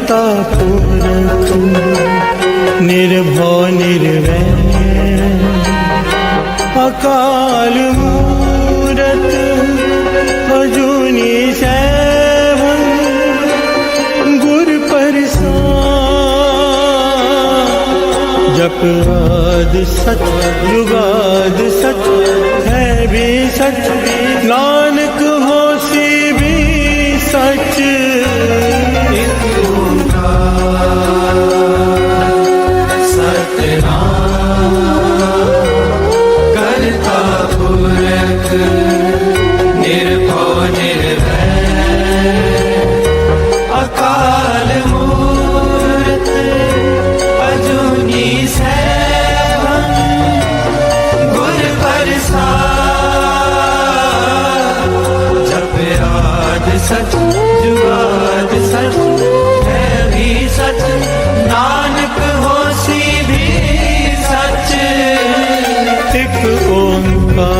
करता पुरख निर्भय निर्वैर अकाल मूरत अजूनी सैभं गुर प्रसाद जप आदि सच जुगाद सच है भी सच नानक होसी भी सच करता पुरख निर्भय निर्वैर अकाल मूरत अजूनी सैभं गुर प्रसाद जप आदि सच जुगाद सच है भी सच नानक होसी भी सच एक ओंकार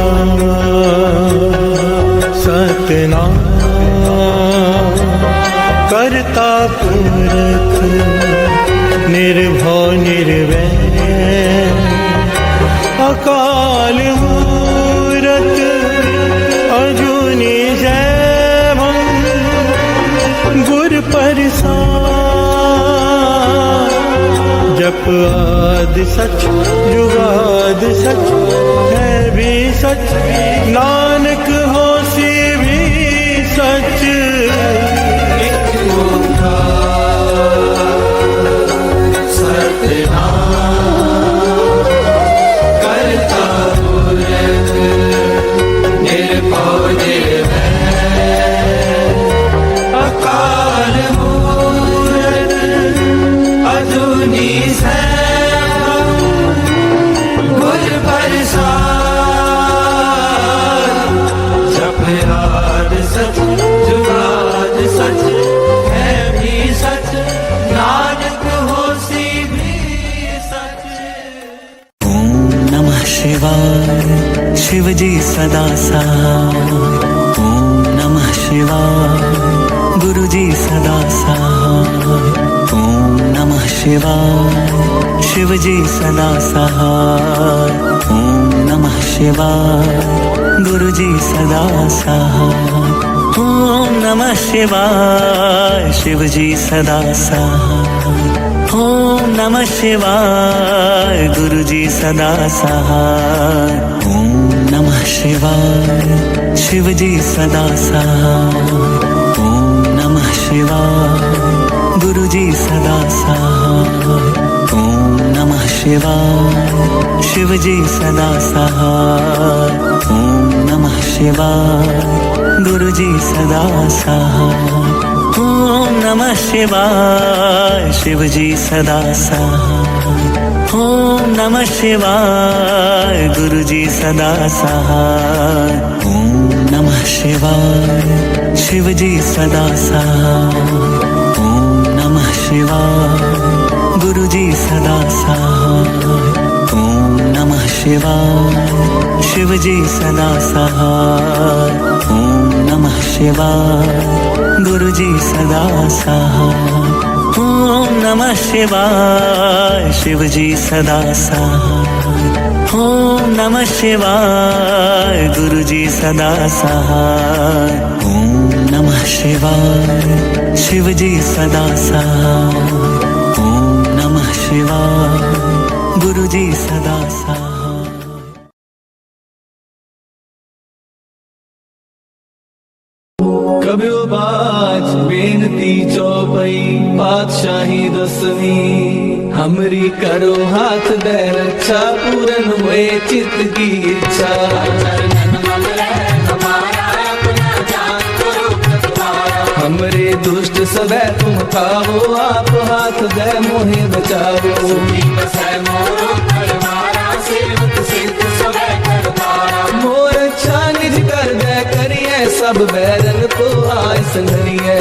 सतनाम करता पुरख निर्भय निर्वैर अकाल मूरत अजूनी सैभं गुर प्रसाद जप आदि सच जुगाद सच है भी सच नानक होसी भी सच एक ओंकार सतनाम करता पुरख निर्भय निर्वैर अकाल मूरत अजूनी सैभं गुर प्रसाद जप आदि सच जुगाद सच है भी सच नानक होसी भी सच। ओम नमः शिवाय शिव जी सदा सहाय। ओम नमः शिवाय गुरु जी सदा सहाय। ओम नमः शिवाय शिव जी सदा सहाय। ओम नमः शिवाय गुरु जी सदा सहाय। ओम नमः शिवाय शिव जी सदा सहाय। ओम नमः शिवाय गुरु जी सदा सहाय। ओम नमः शिवाय शिव जी सदा सहाय। ओम नमः शिवाय गुरु जी सदा सहाय। ओम नमः शिवाय शिव जी सदा सहाय। ओम नमः शिवाय गुरु जी सदा सहाय। ओम नमः शिवाय शिव जी सदा सहाय। ओम नमः शिवाय गुरु जी सदा सहाय। ओम नमः शिवाय शिव जी सदा सहाय। ओम नमः शिवाय गुरु जी सदा सहाय। ओम नमः शिवाय शिव जी सदा सहाय। ओम नमः शिवाय गुरु जी सदा सहाय। ओम नमः शिवाय शिव जी सदा सहाय। ओम नमः शिवाय गुरु जी सदा सहाय। ओम नमः शिवाय शिव जी सदा सहाय। ओम नमः शिवाय गुरु जी सदा सहाय। कब्यो बाज बेनती चौपई पातशाही दसवीं हमरी करो हाथ दे रक्षा पूरन हुए चित्त की इच्छा। हमरे दुष्ट सदै तुम खाओ आप हाथ दे मोहे बचाओ। मोर अच्छा निज कर दे करिए सब बैरन को आय संगरिए।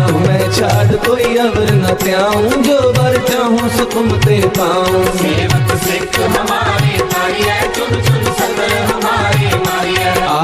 तुम्हें छाड़ कोई अवर न त्याऊं जो बर चाहूं सो तुम ते पाऊं।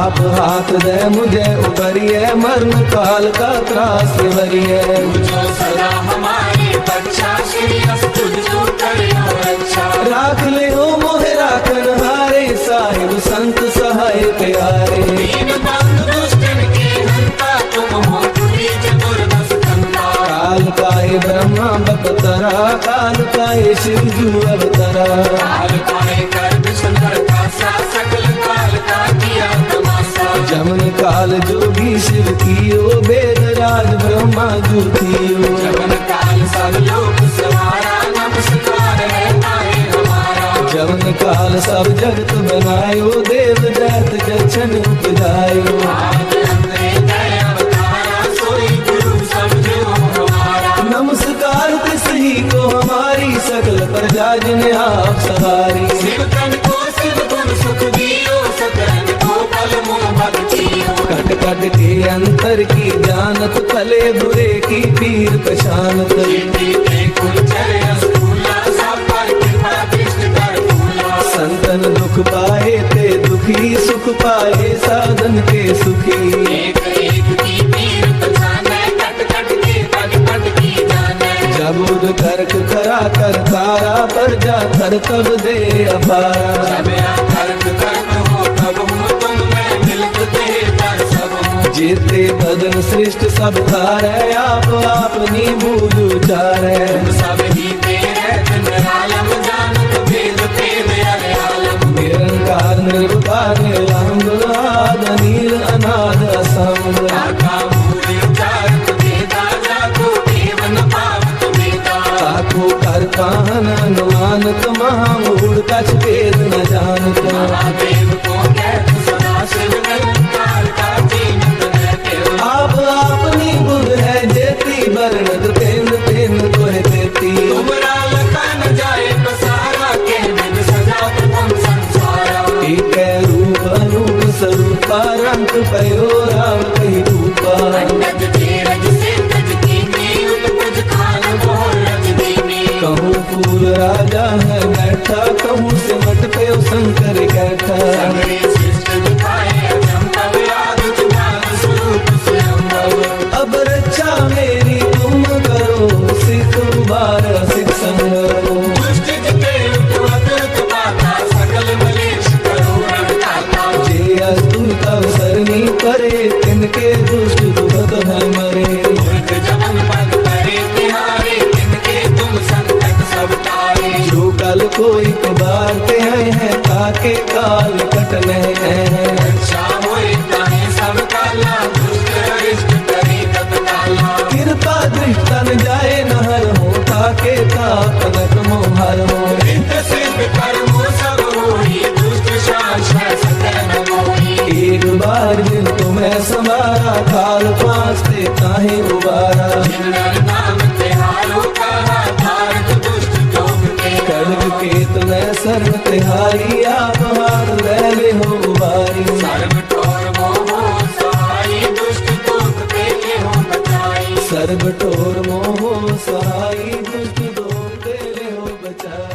आप हाथ दे मुझे उबरिए, मरण काल का त्रास वरिए। जो सदा हमारी रक्षा, श्री अस तुझको करियो रक्षा। राख ले हो मोहे राखन हारे, साहिब संत सहाय प्यारे। दीन बंधु दुष्टन के हंता, तुम हो तुरीज दुर्दश कंता। काल काहे ब्रह्मा बपतरा, काल काहे शिव जू अवतरा। काल काहे कर विष्णु का सा, सकल काल का किया तमाशा। जमन काल जोगी शिव कियो, वेद राज ब्रह्मा जू कियो। जमन काल सब लोग सवारा, नमस्कार है तारे हमारा। जमन काल सब जगत बनायो, देव दैत जछन उपजायो। आद अंतरे दया अवतारा, सोई गुरु समझो हमारा। नमस्कार तिसही को हमारी, सकल प्रजा जिन्हें आप सवारी। शिव तन को शिव गुण सुख दियो, सकरन को पल मोह भक्तियो। कट कट के अंतर की जानत, भले बुरे की पीर पशानत। कीर्ति के कुंचर अस्तूला, सब पर कृपा दृष्टि कर फूला। संतन दुख पाए ते दुखी, सुख पाए साधन के सुखी। एक एक की पीर पहचाने, कट कट के पग पग की जाने। जबुद कर्क करा कर तारा, पर जा थर तब दे अपारा। जब कर्क कर्क हो तब हो, तुम मैं मिलत दे कर सब हो। जेते बदन श्रेष्ठ सब धारे, आप अपनी बूझ उचारे। तुम सब ही तेरे निरालम, जानत भेद भेद अरे आलम। निरंकार निर्विकार निरंग, आद नील अनाद असंग। आका मूल उचारत वेदा, जाको देव न पावत वेदा। ताको कर काहन अनुमानत, महामूढ़ कछ भेद न जानत। महादेव को कहत सदा शिव, निरंकार का जीनत रहते हो। आप अपनी बुध है जेती, बरनत तेन तेन तोहे देती। तुमरा लखा न जाए पसारा, के बिन सजा प्रथम संसारा। एक रूप अनूप स्वरूपा, रंग पयो राम कही रूपा। अंडज तेरज से तज कीनी, उतपज खान मोर रज दीनी। कहूँ फूल राजा है बैठा, कहूँ सिमट पे शंकर कैठा। सगरे सृष्ट दिखाए अचंभव, आदि ज्ञान स्वरूप स्वयंभव। अब रक्षा मेरी तुम करो, सिख उबार सिख संगरो। दुष्ट जिते उठवत पाता, सकल मलेश करो रघुनाथा। जे अस्तुत अवसरनी करे, तिनके दुष्ट दुखत है मरे। मूर्ख जमन पद परे तिहारे, तिनके तुम संकट सब टारे। जो कल कोई बारते हैं, ताके काल कटने हैं। रक्षा होए ताहे सब काला, दुष्ट अरिष्ट करे तत्काला। कृपा दृष्टन जाए नहर हो, ताके तापनक मोहर हो। नित्य सिद्ध कर्मो सब होई, दुष्ट शासन सकल न मोही। एक बार जिन तुम्हें समारा, काल पासते ताहे उबारा। जिन नर नाम तिहारो कहा, धारक दुष्ट जोग के कड़क केत में सर्व तिहारी, आप हाथ ले ले हो उबारी। सर्व ठोर मोहो सहाई, दुष्ट दोष तेले हो बचाई। सर्व ठोर मोहो सहाई, दुष्ट दोष तेरे हो बचाई।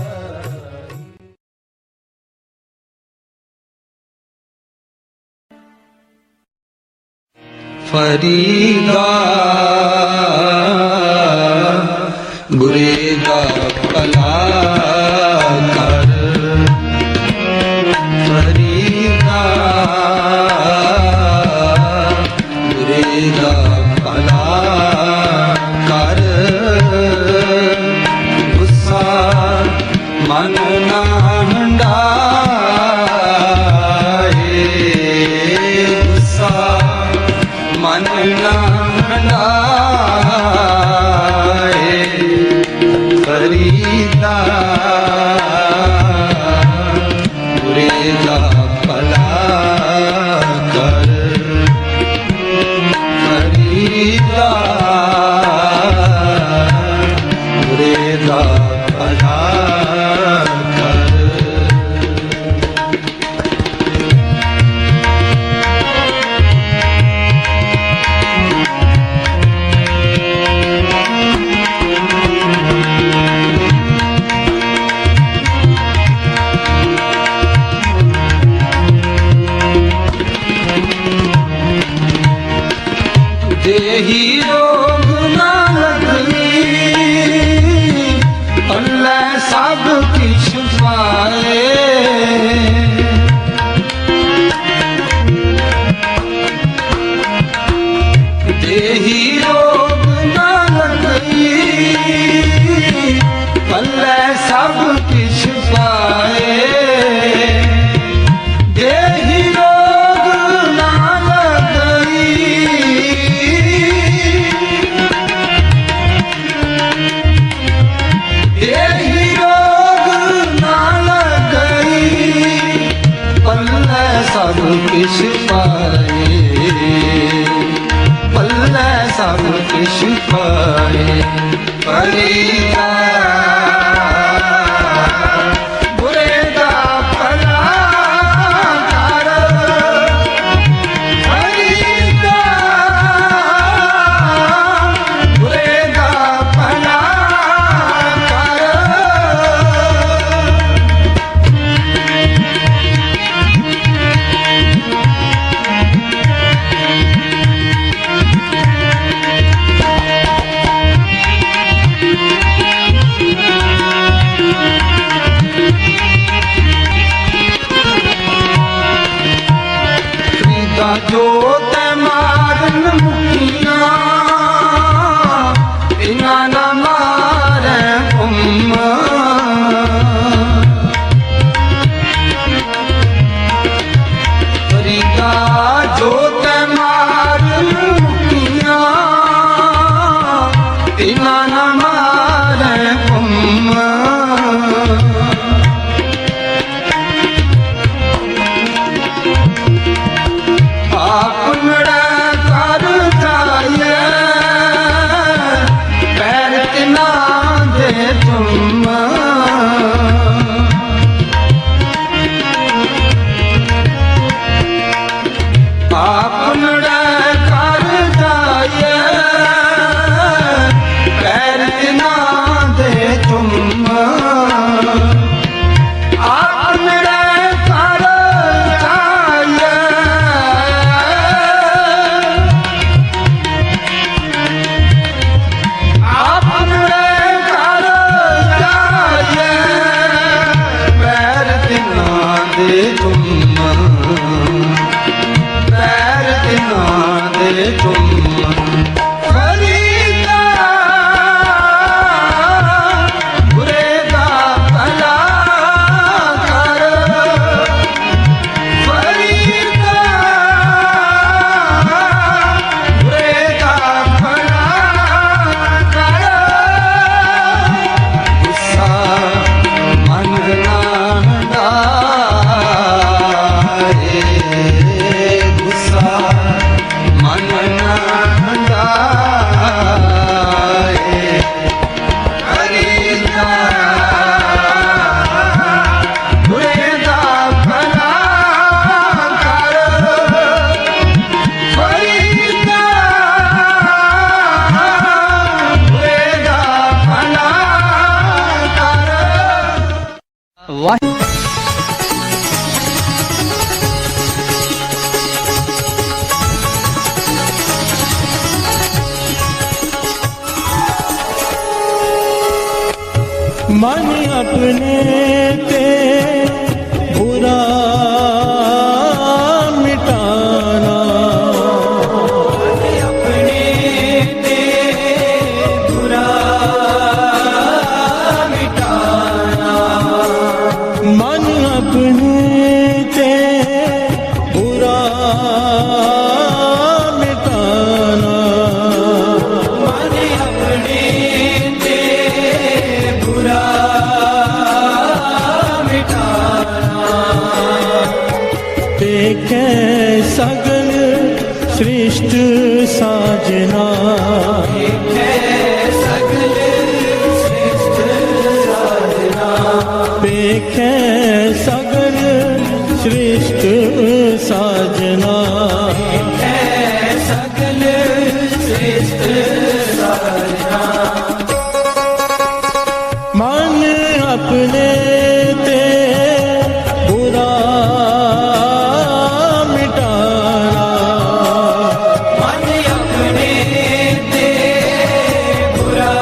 फरीदा बुरेगा भला कर। फरीदा बुरेगा भला कर। गुस्सा मन ना हंडाए, गुस्सा मन ना हंडाए। फरीदा बुरेगा भला कर। फरीदा बुरेगा भला कर। सब किछ पाए देही रोग ना लगई पल्ले सब किछ पाए देही रोग ना लगई देही रोग ना लगई पल्ले सब किछ पाए पल्ले सब किछ पाए फरीदा बुरे दा भला कर फरीदा बुरे दा भला कर जो ते मारन मुखिया इना न मारे फरीदा जो ते मारन मुखिया इना न मारे आपनड़ा कर जाए पैर तिना दे तुम आपनड़ा कर जाए पैर तिना दे तुम आपनड़ा कर जाए दे तुम पैर तिना दे तुम फरीदा बुरे दा भला कर फरीदा बुरे दा भला कर गुस्सा मन ना गुस्सा मन ना फरीदा बुरे दा भला कर फरीदा बुरे दा भला कर मन अपने ते बुरा मिटाना अपने ते बुरा मिटाना मन अपने ते बुरा मिटाना मन अपने ते बुरा देखे सगल सृष्ट साजना देखे सगल सृष्ट साजना देखे सगल सृष्ट साजना देखे सगल सृष्ट साजना मन अपने ते बुरा मिटाना मन अपने ते बुरा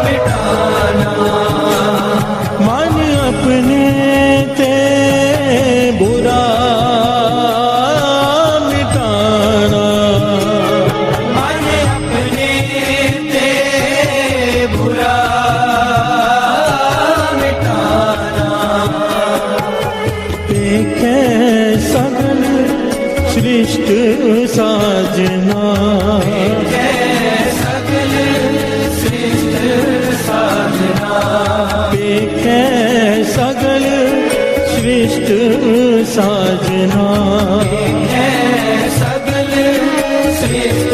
मिटाना श्रेष्ठ साजना है सगल श्रेष्ठ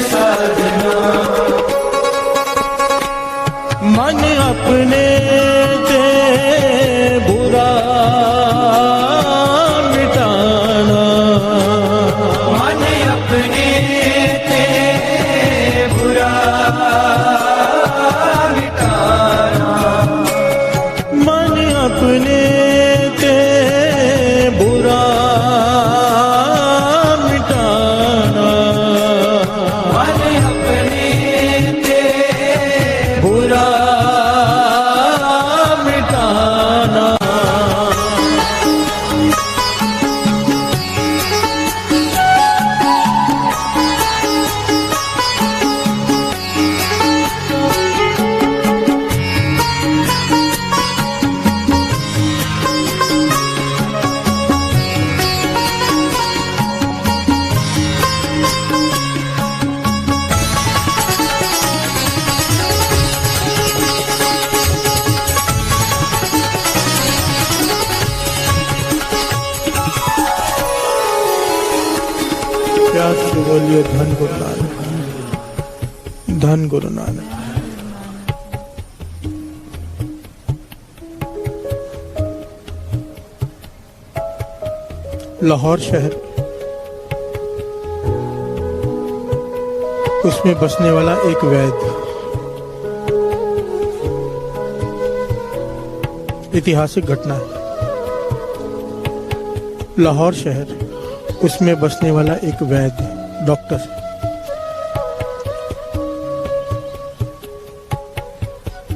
साधना। मन अपने ते बुरा मिटाना मन अपने ते बुरा मिटाना। मन अपने ते बुरा मिटाना मन अपने ते बुरा मिटाना प्यार से बोलिए धन गुरु नानक, धन गुरु नानक। लाहौर शहर, उसमें बसने वाला एक वैद्य, ऐतिहासिक घटना है। लाहौर शहर, उसमें बसने वाला एक वैद्य डॉक्टर,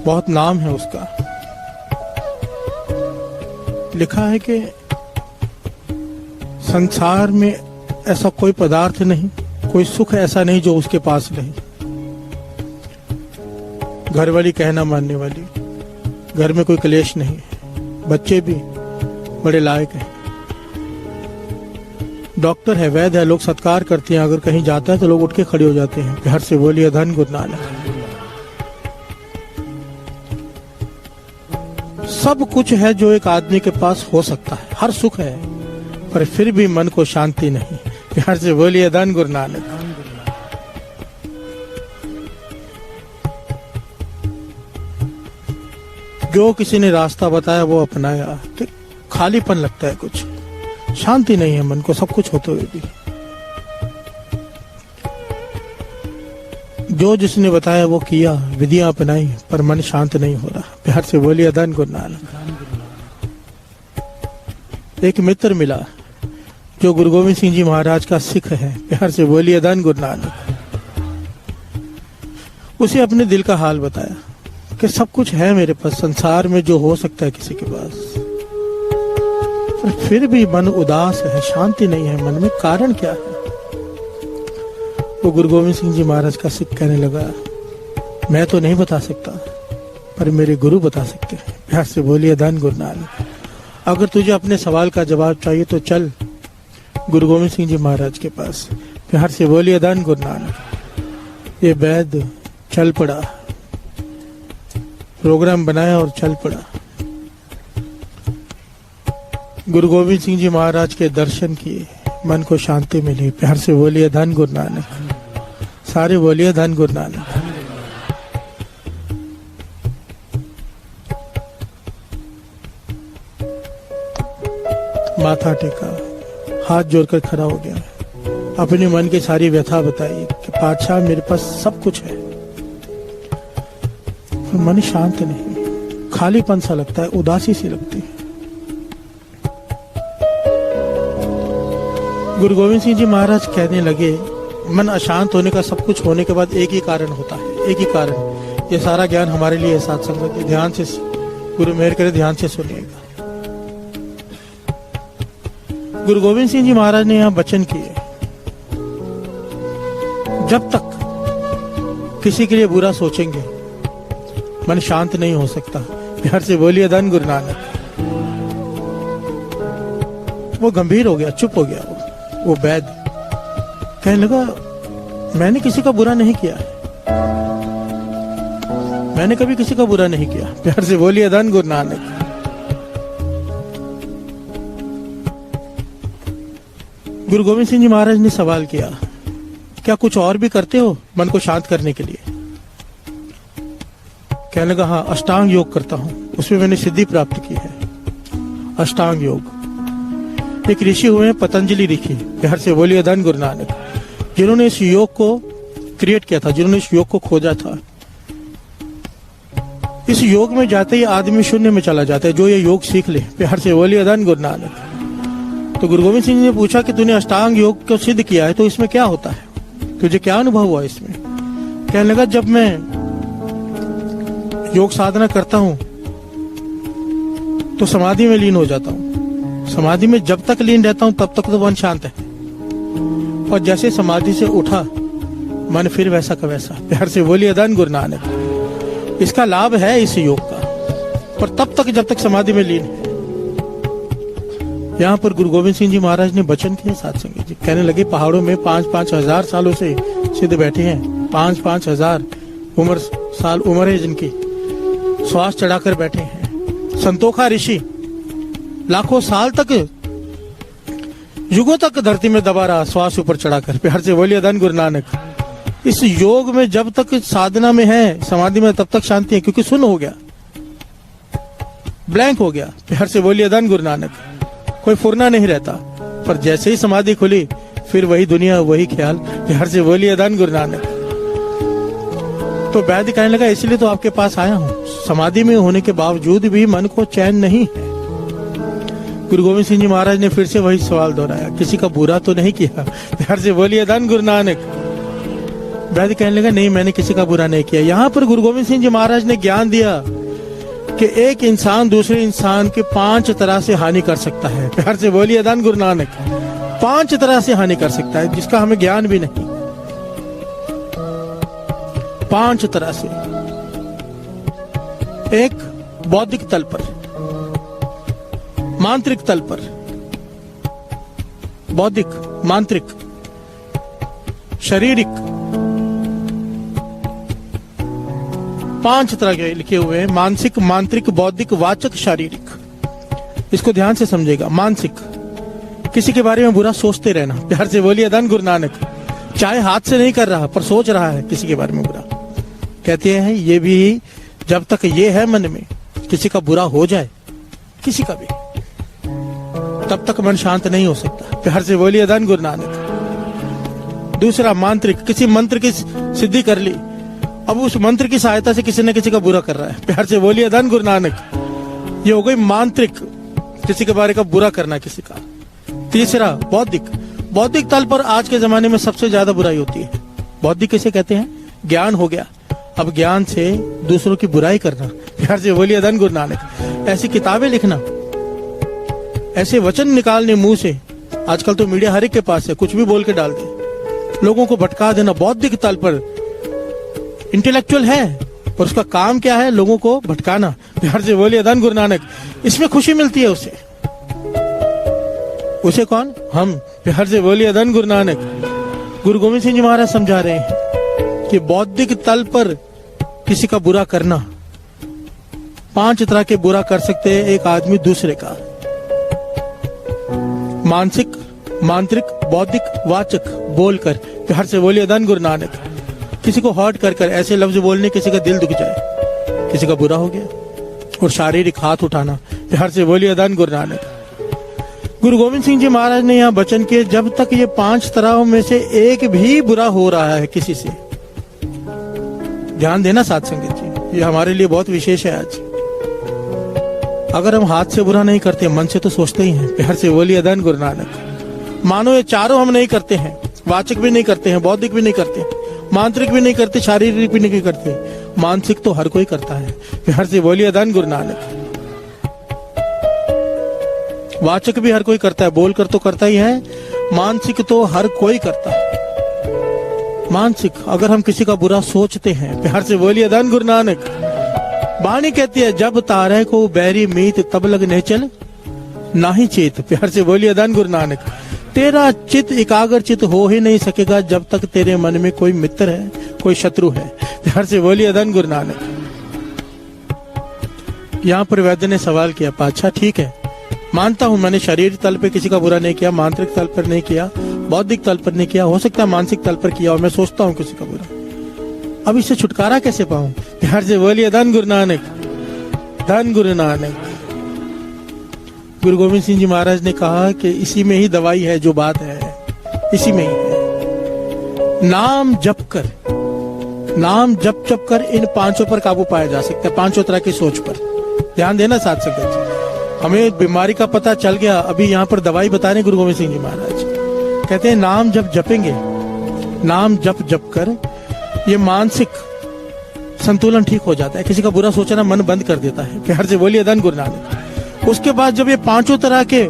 बहुत नाम है उसका। लिखा है कि संसार में ऐसा कोई पदार्थ नहीं, कोई सुख ऐसा नहीं जो उसके पास नहीं। घर वाली कहना मानने वाली, घर में कोई क्लेश नहीं, बच्चे भी बड़े लायक हैं। डॉक्टर है, वैद्य है, लोग सत्कार करते हैं। अगर कहीं जाता है तो लोग उठ के खड़े हो जाते हैं। प्यार से बोलिए धन गुरु नानक। सब कुछ है जो एक आदमी के पास हो सकता है, हर सुख है, पर फिर भी मन को शांति नहीं। प्यार से बोलिए धन गुरु नानक। जो किसी ने रास्ता बताया वो अपनाया, तो खालीपन लगता है, कुछ शांति नहीं है मन को, सब कुछ होते हुए भी। जो जिसने बताया वो किया, विधियां अपनाई, पर मन शांत नहीं हो रहा। प्यार से बोलिए धन गुरु नानक। एक मित्र मिला जो गुरु गोविंद सिंह जी महाराज का सिख है। प्यार से बोलिए धन गुरु नानक। उसे अपने दिल का हाल बताया कि सब कुछ है मेरे पास, संसार में जो हो सकता है किसी के पास, पर फिर भी मन उदास है, शांति नहीं है मन में। कारण क्या है? वो गुरु गोविंद सिंह जी महाराज का सिख कहने लगा, मैं तो नहीं बता सकता, पर मेरे गुरु बता सकते हैं। प्यार से बोलिए धन गुरु नानक। अगर तुझे अपने सवाल का जवाब चाहिए तो चल गुरु गोविंद सिंह जी महाराज के पास। प्यार से बोलिए धन गुरु नानक। ये वैद्य चल पड़ा, प्रोग्राम बनाया और चल पड़ा। गुरु गोविंद सिंह जी महाराज के दर्शन किए, मन को शांति मिली। प्यार से बोलिए धन गुरु नानक। सारे बोलिए धन गुरु नानक। माथा टेका, हाथ जोड़कर खड़ा हो गया, अपने मन की सारी व्यथा बताई कि पातशाह मेरे पास सब कुछ है, पर मन शांत नहीं, खालीपन सा लगता है, उदासी सी लगती है। गुरु गोविंद सिंह जी महाराज कहने लगे, मन अशांत होने का, सब कुछ होने के बाद एक ही कारण होता है, एक ही कारण। ये सारा ज्ञान हमारे लिए साथ संगत है, ध्यान से, गुरु मेहर करे ध्यान से सुनिएगा। गुरु गोविंद सिंह जी महाराज ने यहाँ वचन किए, जब तक किसी के लिए बुरा सोचेंगे मन शांत नहीं हो सकता। प्यार से बोलिए धन गुरु नानक। वो गंभीर हो गया, चुप हो गया। वो वैद्य कहने लगा, मैंने किसी का बुरा नहीं किया है, मैंने कभी किसी का बुरा नहीं किया। प्यार से बोलिए धन गुरु नानक। गुरु गोविंद सिंह जी महाराज ने सवाल किया, क्या कुछ और भी करते हो मन को शांत करने के लिए? कहने लगा, हाँ, अष्टांग योग करता हूं, उसमें मैंने सिद्धि प्राप्त की है। अष्टांग योग। एक ऋषि हुए पतंजलि ऋषि, बिहार से बोलिए धन गुरु नानक, जिन्होंने इस योग को क्रिएट किया था, जिन्होंने इस योग को खोजा था। इस योग में जाते ही आदमी शून्य में चला जाता है, जो ये योग सीख ले। बिहार से बोलिए धन गुरु नानक। तो गुरु गोविंद सिंह जी ने पूछा कि तूने अष्टांग योग को सिद्ध किया है, तो इसमें क्या होता है, तुझे क्या अनुभव हुआ इसमें? कहने लगा, जब मैं योग साधना करता हूं तो समाधि में लीन हो जाता हूं। समाधि में जब तक लीन रहता हूं तब तक तो मन शांत है, और जैसे समाधि से उठा मन फिर वैसा का वैसा। प्यार से बोलिए धन गुरु नानक। इसका लाभ है इस योग का, पर तब तक जब तक समाधि में लीन है। यहाँ पर गुरु गोविंद सिंह जी महाराज ने वचन किए साथ संगत जी। कहने लगे, पहाड़ों में 5-5 हजार सालों से सिद्ध बैठे हैं, 5-5 हजार उम्र है जिनकी, श्वास चढ़ाकर बैठे हैं। संतोखा ऋषि लाखों साल तक, युगों तक धरती में दबा रहा, श्वास ऊपर चढ़ाकर। प्यार से बोलिए धन गुरु नानक। इस योग में जब तक साधना में है, समाधि में, तब तक शांति है, क्योंकि शून्य हो गया, ब्लैंक हो गया। प्यार से बोलिए धन गुरु नानक। कोई फुरना नहीं रहता, पर जैसे ही समाधि खुली फिर वही दुनिया, वही ख्याल। प्यार से बोलिए धन गुरु नानक। तो वैद्य कहने लगा, इसलिए तो आपके पास आया हूं, समाधि में होने के बावजूद भी मन को चैन नहीं है। गुरु गोविंद सिंह जी महाराज ने फिर से वही सवाल दोहराया, किसी का बुरा तो नहीं किया? प्यार से बोलिए धन गुरु नानक। वैद्य कहने लगा, नहीं, मैंने किसी का बुरा नहीं किया। यहाँ पर गुरु गोविंद सिंह जी महाराज ने ज्ञान दिया कि एक इंसान दूसरे इंसान के 5 तरह से हानि कर सकता है। प्यार से बोलिए धन गुरु नानक। 5 तरह से हानि कर सकता है, जिसका हमें ज्ञान भी नहीं। 5 तरह से। एक, बौद्धिक तल पर, मांत्रिक तल पर, बौद्धिक, मांत्रिक, शारीरिक, 5 तरह के लिखे हुए हैं। मानसिक, मांत्रिक, बौद्धिक, वाचक, शारीरिक। इसको ध्यान से समझेगा। मानसिक, किसी के बारे में बुरा सोचते रहना। प्यार से बोलिए धन गुरु नानक। चाहे हाथ से नहीं कर रहा, पर सोच रहा है किसी के बारे में बुरा। कहते हैं ये भी, जब तक ये है मन में, किसी का बुरा हो जाए, किसी का भी, तब तक मन शांत नहीं हो सकता। प्यार से बोलिए धन गुरु नानक। दूसरा, मांत्रिक, किसी मंत्र की सिद्धि कर ली, अब उस मंत्र की सहायता से किसी न किसी का बुरा कर रहा है। प्यार से बोलिए धन गुरु नानक। ये हो गई मांत्रिक, किसी के बारे का बुरा करना किसी का। तीसरा, बौद्धिक। बौद्धिक तल पर आज के जमाने में सबसे ज्यादा बुराई होती है। बौद्धिक किसे कहते हैं? ज्ञान हो गया, अब ज्ञान से दूसरों की बुराई करना। प्यार से बोलिए धन गुरु नानक। ऐसी किताबें लिखना, ऐसे वचन निकालने मुंह से। आजकल तो मीडिया हर एक के पास है, कुछ भी बोल के डाल दे, लोगों को भटका देना। बौद्धिक तल पर इंटेलेक्चुअल है, पर उसका काम क्या है? लोगों को भटकाना। प्यार से बोलिए धन गुरु नानक। इसमें खुशी मिलती है उसे। उसे कौन? हम। प्यार से बोलिए धन गुरु नानक। गुरु गोविंद सिंह जी महाराज समझा रहे हैं कि बौद्धिक तल पर किसी का बुरा करना, 5 तरह के बुरा कर सकते हैं एक आदमी दूसरे का। मानसिक, मांत्रिक, बौद्धिक, वाचक, बोलकर। प्यार से बोलिए धन गुरु नानक। किसी को हर्ट कर कर ऐसे लफ्ज बोलने, किसी का दिल दुख जाए, किसी का बुरा हो गया। और शारीरिक, हाथ उठाना। प्यार से बोलिए धन गुरु नानक। गुरु गोविंद सिंह जी महाराज ने यहाँ वचन किए, जब तक ये 5 तरह में से एक भी बुरा हो रहा है किसी से, ध्यान देना साथ संगत जी, ये हमारे लिए बहुत विशेष है आज। अगर हम हाथ से बुरा नहीं करते, मन से तो सोचते ही हैं। प्यार से बोलिए धन गुरु नानक। मानो ये चारों हम नहीं करते हैं, वाचक भी नहीं करते हैं, बौद्धिक भी नहीं करते, मांत्रिक भी नहीं करते, शारीरिक भी नहीं करते, मानसिक तो हर कोई करता है। प्यार से बोलिए धन गुरु नानक। वाचक भी हर कोई करता है, बोलकर तो करता ही है। मानसिक तो हर कोई करता है। मानसिक, अगर हम किसी का बुरा सोचते हैं, प्यार से बोलिए धन गुरु नानक। वाणी कहती है, जब तारे को बैरी मीत तब लगने चल नाही चेत। प्यार से बोलिए धन गुरु नानक। तेरा चित एकाग्र चित हो ही नहीं सकेगा जब तक तेरे मन में कोई मित्र है, कोई शत्रु है। प्यार से बोलिए धन गुरु नानक। यहाँ पर वैद्य ने सवाल किया, पाछा ठीक है, मानता हूं मैंने शरीर तल पे किसी का बुरा नहीं किया, मांत्रिक तल पर नहीं किया, बौद्धिक तल पर नहीं किया, हो सकता है मानसिक तल पर किया और मैं सोचता हूं किसी का बुरा। अब इससे छुटकारा कैसे पाऊं? प्यार से बोलिए धन गुरु नानक, धन गुरु नानक। गुरु गोविंद सिंह जी महाराज ने कहा कि इसी में ही दवाई है, जो बात है इसी में ही है। नाम जप कर, नाम जप जप कर इन पांचों पर काबू पाया जा सकता है, पांचों तरह की सोच पर। ध्यान देना साथ संगत जी, हमें बीमारी का पता चल गया, अभी यहाँ पर दवाई बता रहे गुरु गोविंद सिंह जी महाराज। कहते हैं नाम जब जपेंगे, नाम जप जप कर ये मानसिक संतुलन ठीक हो जाता है, किसी का बुरा सोचना मन बंद कर देता है। प्यार से बोलिए धन गुरु नानक। उसके बाद जब ये पांचों तरह के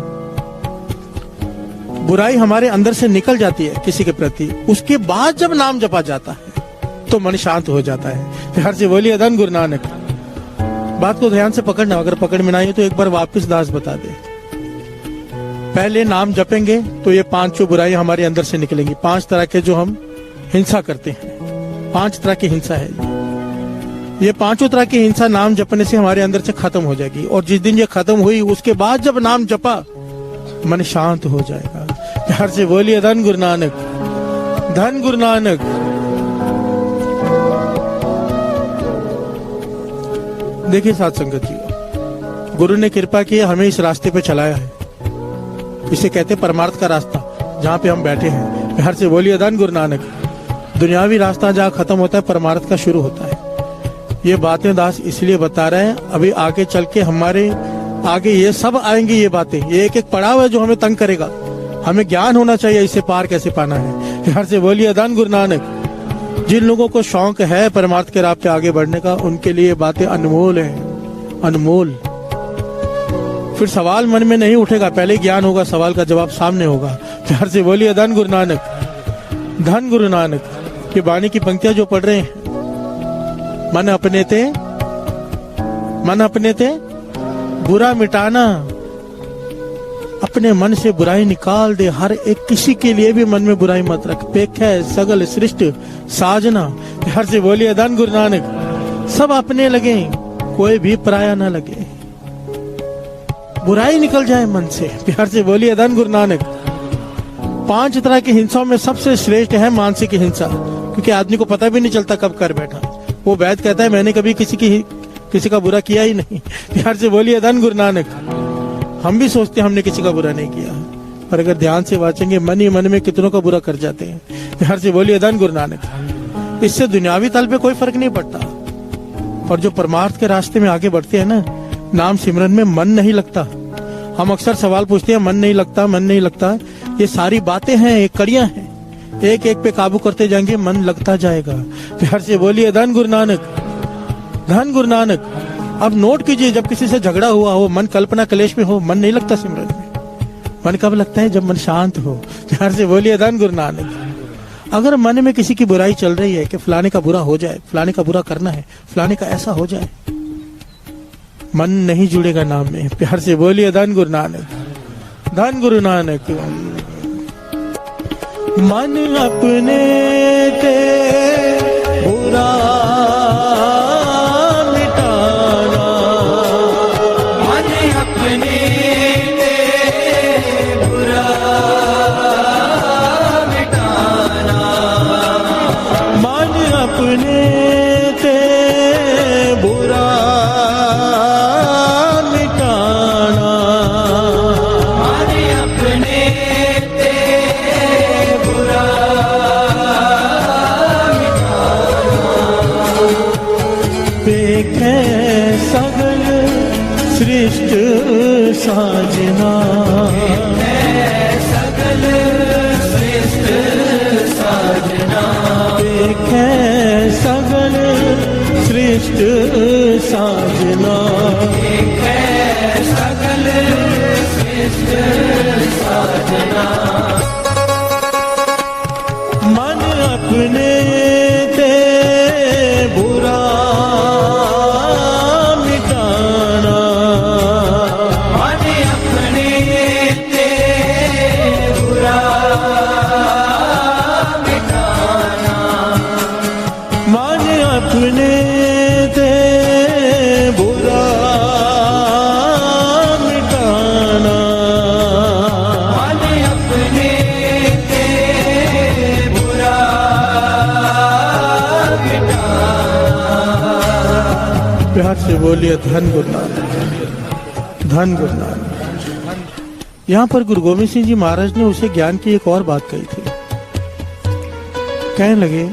बुराई हमारे अंदर से निकल जाती है किसी के प्रति, उसके बाद जब नाम जपा जाता है तो मन शांत हो जाता है। प्यार से बोलिए धन गुरु नानक। बात को ध्यान से पकड़ना, अगर पकड़ में ना आए तो एक बार वापस दास बता दे। पहले नाम जपेंगे तो ये पांचों बुराई हमारे अंदर से निकलेंगी। 5 तरह के जो हम हिंसा करते हैं, 5 तरह की हिंसा है ये पांचों तरह की हिंसा नाम जपने से हमारे अंदर से खत्म हो जाएगी। और जिस दिन ये खत्म हुई उसके बाद जब नाम जपा मन शांत हो जाएगा। प्यार से बोलिए धन गुरु नानक, धन गुरु नानक। देखिए साथ संगत जी, गुरु ने कृपा की हमें इस रास्ते पे चलाया है, इसे कहते हैं परमार्थ का रास्ता, जहाँ पे हम बैठे हैं। प्यार से बोलिए धन गुरु नानक। दुनियावी रास्ता जहाँ खत्म होता है परमार्थ का शुरू होता है। ये बातें दास इसलिए बता रहे हैं, अभी आगे चल के हमारे आगे ये सब आएंगी ये बातें, ये एक एक पड़ाव है जो हमें तंग करेगा। हमें ज्ञान होना चाहिए इससे पार कैसे पाना है। प्यार से बोलिए धन गुरु नानक। जिन लोगों को शौक है परमार्थ के राह पे आगे बढ़ने का, उनके लिए बातें अनमोल हैं, अनमोल। फिर सवाल मन में नहीं उठेगा, पहले ज्ञान होगा, सवाल का जवाब सामने होगा। प्यार से बोलिए धन गुरु नानक, धन गुरु नानक। ये बाणी की पंक्तियां जो पढ़ रहे हैं, मन अपने ते बुरा मिटाना, अपने मन से बुराई निकाल दे। हर एक किसी के लिए भी मन में बुराई मत रख। पेख है सगल सृष्ट साजना। प्यार से बोलिए धन गुरु नानक। सब अपने लगे, कोई भी पराया ना लगे, बुराई निकल जाए मन से। प्यार से बोलिए धन गुरु नानक। 5 तरह की हिंसाओं में सबसे श्रेष्ठ है मानसिक हिंसा, क्योंकि आदमी को पता भी नहीं चलता कब कर बैठा। वो वैद्य कहता है मैंने कभी किसी का बुरा किया ही नहीं। प्यार से बोलिए धन गुरु नानक। हम भी सोचते हैं हमने किसी का बुरा नहीं किया, पर अगर ध्यान से वाचेंगे मन ही मन में कितनों का बुरा कर जाते हैं। प्यार से बोलिए धन गुरु नानक। इससे दुनियावी तल पे कोई फर्क नहीं पड़ता, और जो परमार्थ के रास्ते में आगे बढ़ते हैं ना, नाम सिमरन में मन नहीं लगता। हम अक्सर सवाल पूछते हैं मन नहीं लगता, मन नहीं लगता। ये सारी बातें हैं, एक कड़ियां हैं, एक एक पे काबू करते जाएंगे मन लगता जाएगा। प्यार से बोलिए धन गुरु नानक, धन गुरु नानक। अब नोट कीजिए, जब किसी से झगड़ा हुआ हो, मन कल्पना क्लेश में हो, मन नहीं लगता सिमरन में। मन कब लगता है? जब मन शांत हो। प्यार से बोलिए धन गुरु नानक। अगर मन में किसी की बुराई चल रही है कि फलाने का बुरा हो जाए, फलाने का बुरा करना है, फलाने का ऐसा हो जाए, मन नहीं जुड़ेगा नाम में। प्यार से बोलिए धन गुरु नानक, धन गुरु नानक। मन अपने ते बुरा मिटाना, मन अपने ते बुरा मिटाना, मन अपने ते बुरा मिटाना, मन अपने ते बुरा पेखे सगल सृष्ट साजना, सकल श्रेष्ठ साजना, पेखे सगल सृष्ट साजना, सकल श्रेष्ठ साजना, मन अपने ते बुरा मिटाना, मन अपने ते बुरा मिटाना, मन अपने ते बुरा बोलिए धन गुरु नानक, धन गुरु नानक। यहाँ पर गुरु गोविंद सिंह जी महाराज ने उसे ज्ञान की एक और बात कही थी। कहने लगे,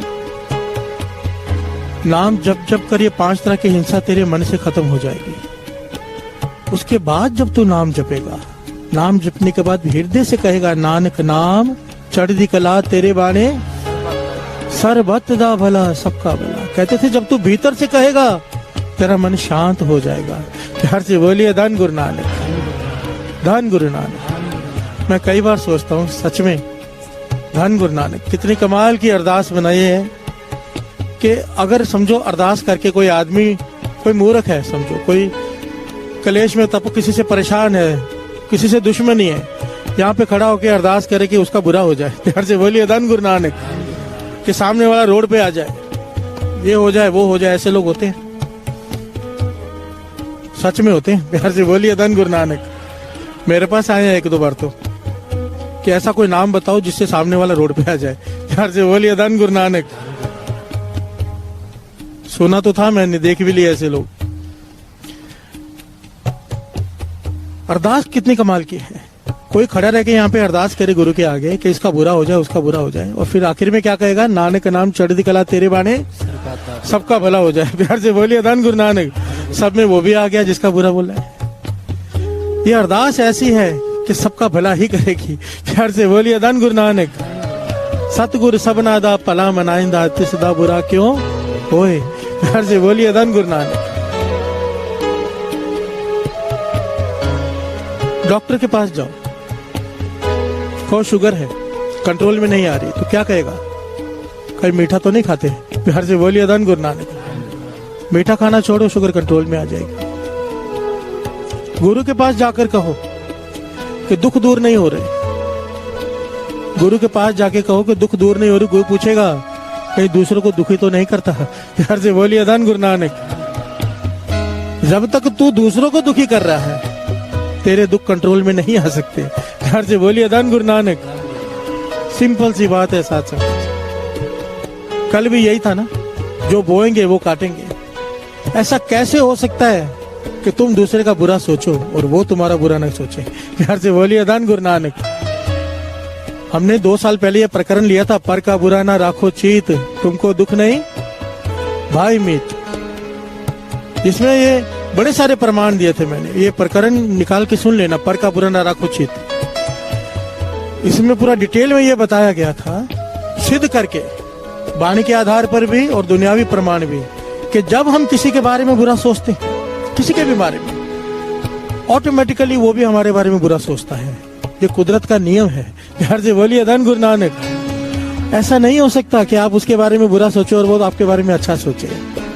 नाम जप जप कर ये 5 तरह की हिंसा तेरे मन से खत्म हो जाएगी। उसके बाद जब तू नाम जपेगा, नाम जपने के बाद हृदय से कहेगा, नानक नाम चढ़दी कला तेरे बाणे सर्वत दा भला सबका भला। कहते थे जब तू भीतर से कहेगा तेरा मन शांत हो जाएगा। प्यार से बोलिए धन गुरु नानक, धन गुरु नानक। मैं कई बार सोचता हूँ सच में धन गुरु नानक कितनी कमाल की अरदास बनाई है कि अगर समझो अरदास करके कोई आदमी, कोई मूर्ख है, समझो कोई कलेश में तब किसी से परेशान है, किसी से दुश्मनी है, यहाँ पे खड़ा होकर अरदास करे कि उसका बुरा हो जाए। प्यार से बोलिए धन गुरु नानक। कि सामने वाला रोड पे आ जाए, ये हो जाए वो हो जाए, ऐसे लोग होते हैं, सच में होते हैं। प्यार से बोलिए धन गुरु नानक। मेरे पास आए हैं 1-2 बार तो कि ऐसा कोई नाम बताओ जिससे सामने वाला रोड पे आ जाए। प्यार से बोलिए धन गुरु नानक। सुना तो था मैंने, देख भी लिया ऐसे लोग। अरदास कितनी कमाल की है। कोई खड़ा रह के यहाँ पे अरदास करे गुरु के आगे कि इसका बुरा हो जाए, उसका बुरा हो जाए, और फिर आखिर में क्या कहेगा, नानक नाम चढ़दी कला तेरे बाणे सबका भला हो जाए। प्यार से बोलिए धन गुरु नानक। सब में वो भी आ गया जिसका बुरा बोला है। ये अरदास ऐसी है कि सबका भला ही करेगी। प्यार से बोलिए धन गुरु नानक। सतगुरु सबना दा भला मनाइंदा, तिसदा बुरा क्यों होए। प्यार से बोलिए धन गुरु नानक। डॉक्टर के पास जाओ, कहो शुगर है, कंट्रोल में नहीं आ रही, तो क्या कहेगा, कहीं मीठा तो नहीं खाते। प्यार से बोलिए धन गुरु नानक। मीठा खाना छोड़ो, शुगर कंट्रोल में आ जाएगी। गुरु के पास जाकर कहो कि दुख दूर नहीं हो रहे, गुरु के पास जाके कहो कि दुख दूर नहीं हो रही। गुरु पूछेगा कहीं दूसरों को दुखी तो नहीं करता। प्यार से बोलिए धन गुरु नानक। जब तक तू दूसरों को दुखी कर रहा है, तेरे दुख कंट्रोल में नहीं आ सकते। प्यार से बोलिए धन गुरु नानक। सिंपल सी बात है साथ साथ। कल भी यही था ना, जो बोएंगे वो काटेंगे। ऐसा कैसे हो सकता है कि तुम दूसरे का बुरा सोचो और वो तुम्हारा बुरा नहीं सोचे। प्यार से बोलिए धन गुरु नानक। हमने 2 साल पहले ये प्रकरण लिया था, पर का बुरा ना राखो चीत, तुमको दुख नहीं भाई मीत। इसमें ये बड़े सारे प्रमाण दिए थे मैंने, ये प्रकरण निकाल के सुन लेना, पर का बुरा ना राखो चित। इसमें पूरा डिटेल में ये बताया गया था, सिद्ध करके, वाणी के आधार पर भी और दुनियावी प्रमाण भी, कि जब हम किसी के बारे में बुरा सोचते हैं, किसी के भी बारे में, ऑटोमेटिकली वो भी हमारे बारे में बुरा सोचता है। ये कुदरत का नियम है। प्यार से बोलिए धन गुरु नानक। ऐसा नहीं हो सकता कि आप उसके बारे में बुरा सोचो और वो आपके बारे में अच्छा सोचे।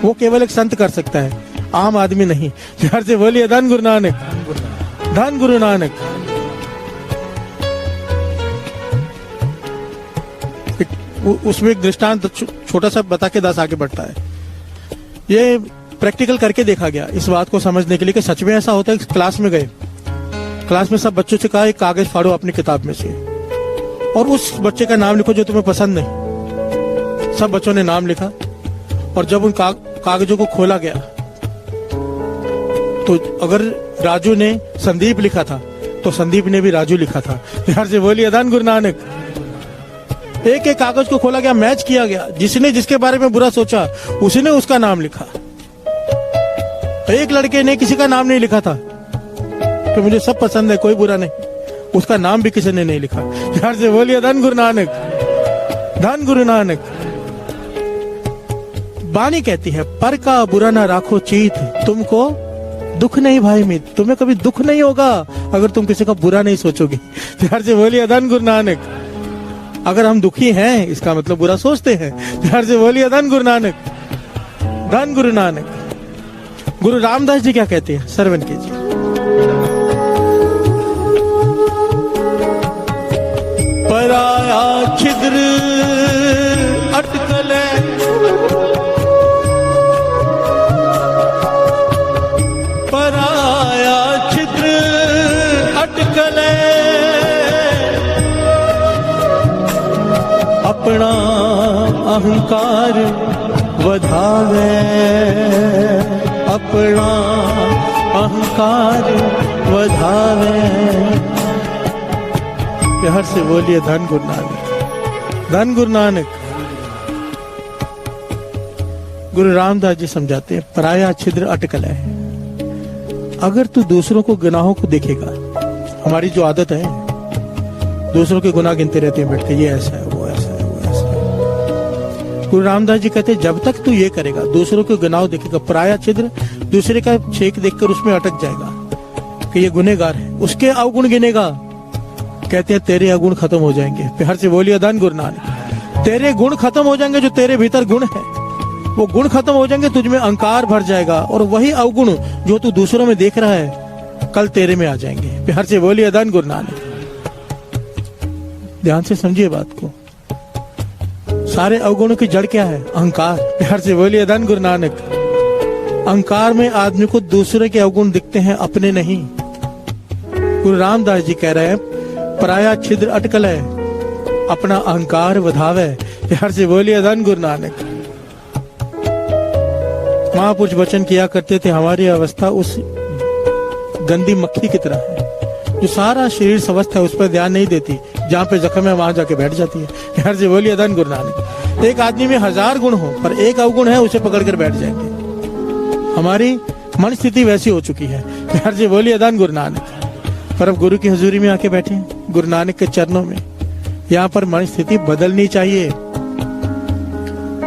वो केवल एक संत कर सकता है, आम आदमी नहीं। प्यार से बोलिए धन गुरु नानक, धन गुरु नानक। उसमें एक दृष्टांत छोटा सा बता के 10 आगे बढ़ता है। ये प्रैक्टिकल करके देखा गया इस बात को समझने के लिए कि सच में ऐसा होता है। क्लास में गए, क्लास में सब बच्चों से कहा एक कागज फाड़ो अपनी किताब में से और उस बच्चे का नाम लिखो जो तुम्हें पसंद नहीं। सब बच्चों ने नाम लिखा और जब उन कागजों को खोला गया तो अगर राजू ने संदीप लिखा था तो संदीप ने भी राजू लिखा था। प्यार से बोलिए धन गुरु नानक। एक एक कागज को खोला गया, मैच किया गया, जिसने जिसके बारे में बुरा सोचा उसी ने उसका नाम लिखा। एक लड़के ने किसी का नाम नहीं लिखा था कि मुझे सब पसंद है, कोई बुरा नहीं, उसका नाम भी किसी ने नहीं लिखा। प्यार से बोलिए धन गुरु नानक, धन गुरु नानक। वाणी कहती है, पर का बुरा ना राखो चीत, तुमको दुख नहीं भाई मीत। तुम्हें कभी दुख नहीं होगा अगर तुम किसी का बुरा नहीं सोचोगे। प्यार से बोलिए धन गुरु नानक। अगर हम दुखी हैं इसका मतलब बुरा सोचते हैं। प्यार से बोलिए धन गुरु नानक, धन गुरु नानक। गुरु रामदास जी क्या कहते हैं, श्रवण कीजिए। पराया छिद्र अटकले, पराया छिद्र अटकले, अपना अहंकार वधावे, अपना अहंकार वधावे। प्यार से बोलिए धन गुरु नानक, धन गुरु नानक। गुरु रामदास जी समझाते हैं, पराया छिद्र अटकल है। अगर तू दूसरों को गुनाहों को देखेगा, हमारी जो आदत है दूसरों के गुनाह गिनते रहते हैं बैठ के, ये ऐसा है, वो ऐसा है, वो ऐसा है। गुरु रामदास जी कहते हैं, जब तक तू ये करेगा, दूसरों के गुनाह देखेगा, पराया छिद्र दूसरे का छेक देखकर उसमें अटक जाएगा कि ये गुनहगार है, उसके अवगुण गिनेगा, कहते हैं तेरे अवगुण खत्म हो जाएंगे। प्यार से बोलिए धन गुरु नानक। तेरे गुण खत्म हो जाएंगे, जो तेरे भीतर गुण है वो गुण खत्म हो जाएंगे, तुझमें अहंकार भर जाएगा, और वही अवगुण जो तू दूसरों में देख रहा है कल तेरे में आ जाएंगे। प्यार से बोलिए धन गुरु नानक। ध्यान से समझिए बात को। सारे अवगुणों की जड़ क्या है? अहंकार। प्यार से बोलिए धन गुरु नानक। अहंकार में आदमी को दूसरे के अवगुण दिखते हैं, अपने नहीं। गुरु रामदास जी कह रहे हैं, पराया छिद्र अटकल है, अपना अहंकार वधावे। प्यार से बोलिए धन गुरु नानक। महापुरुष वचन किया करते थे, हमारी अवस्था उस गंदी मक्खी की तरह है जो सारा शरीर स्वस्थ है, उस पर ध्यान नहीं देती, जहाँ पे जख्म है वहां जाके बैठ जाती है। प्यार से बोलिए धन गुरु नानक। एक आदमी में 1000 गुण हो पर एक अवगुण है, उसे पकड़ कर बैठ जाएंगे। हमारी मन स्थिति वैसी हो चुकी है। प्यार से बोलिए धन गुरु नानक। पर अब गुरु की हजूरी में आके बैठे हैं, गुरु नानक के चरणों में। यहाँ पर मन स्थिति बदलनी चाहिए।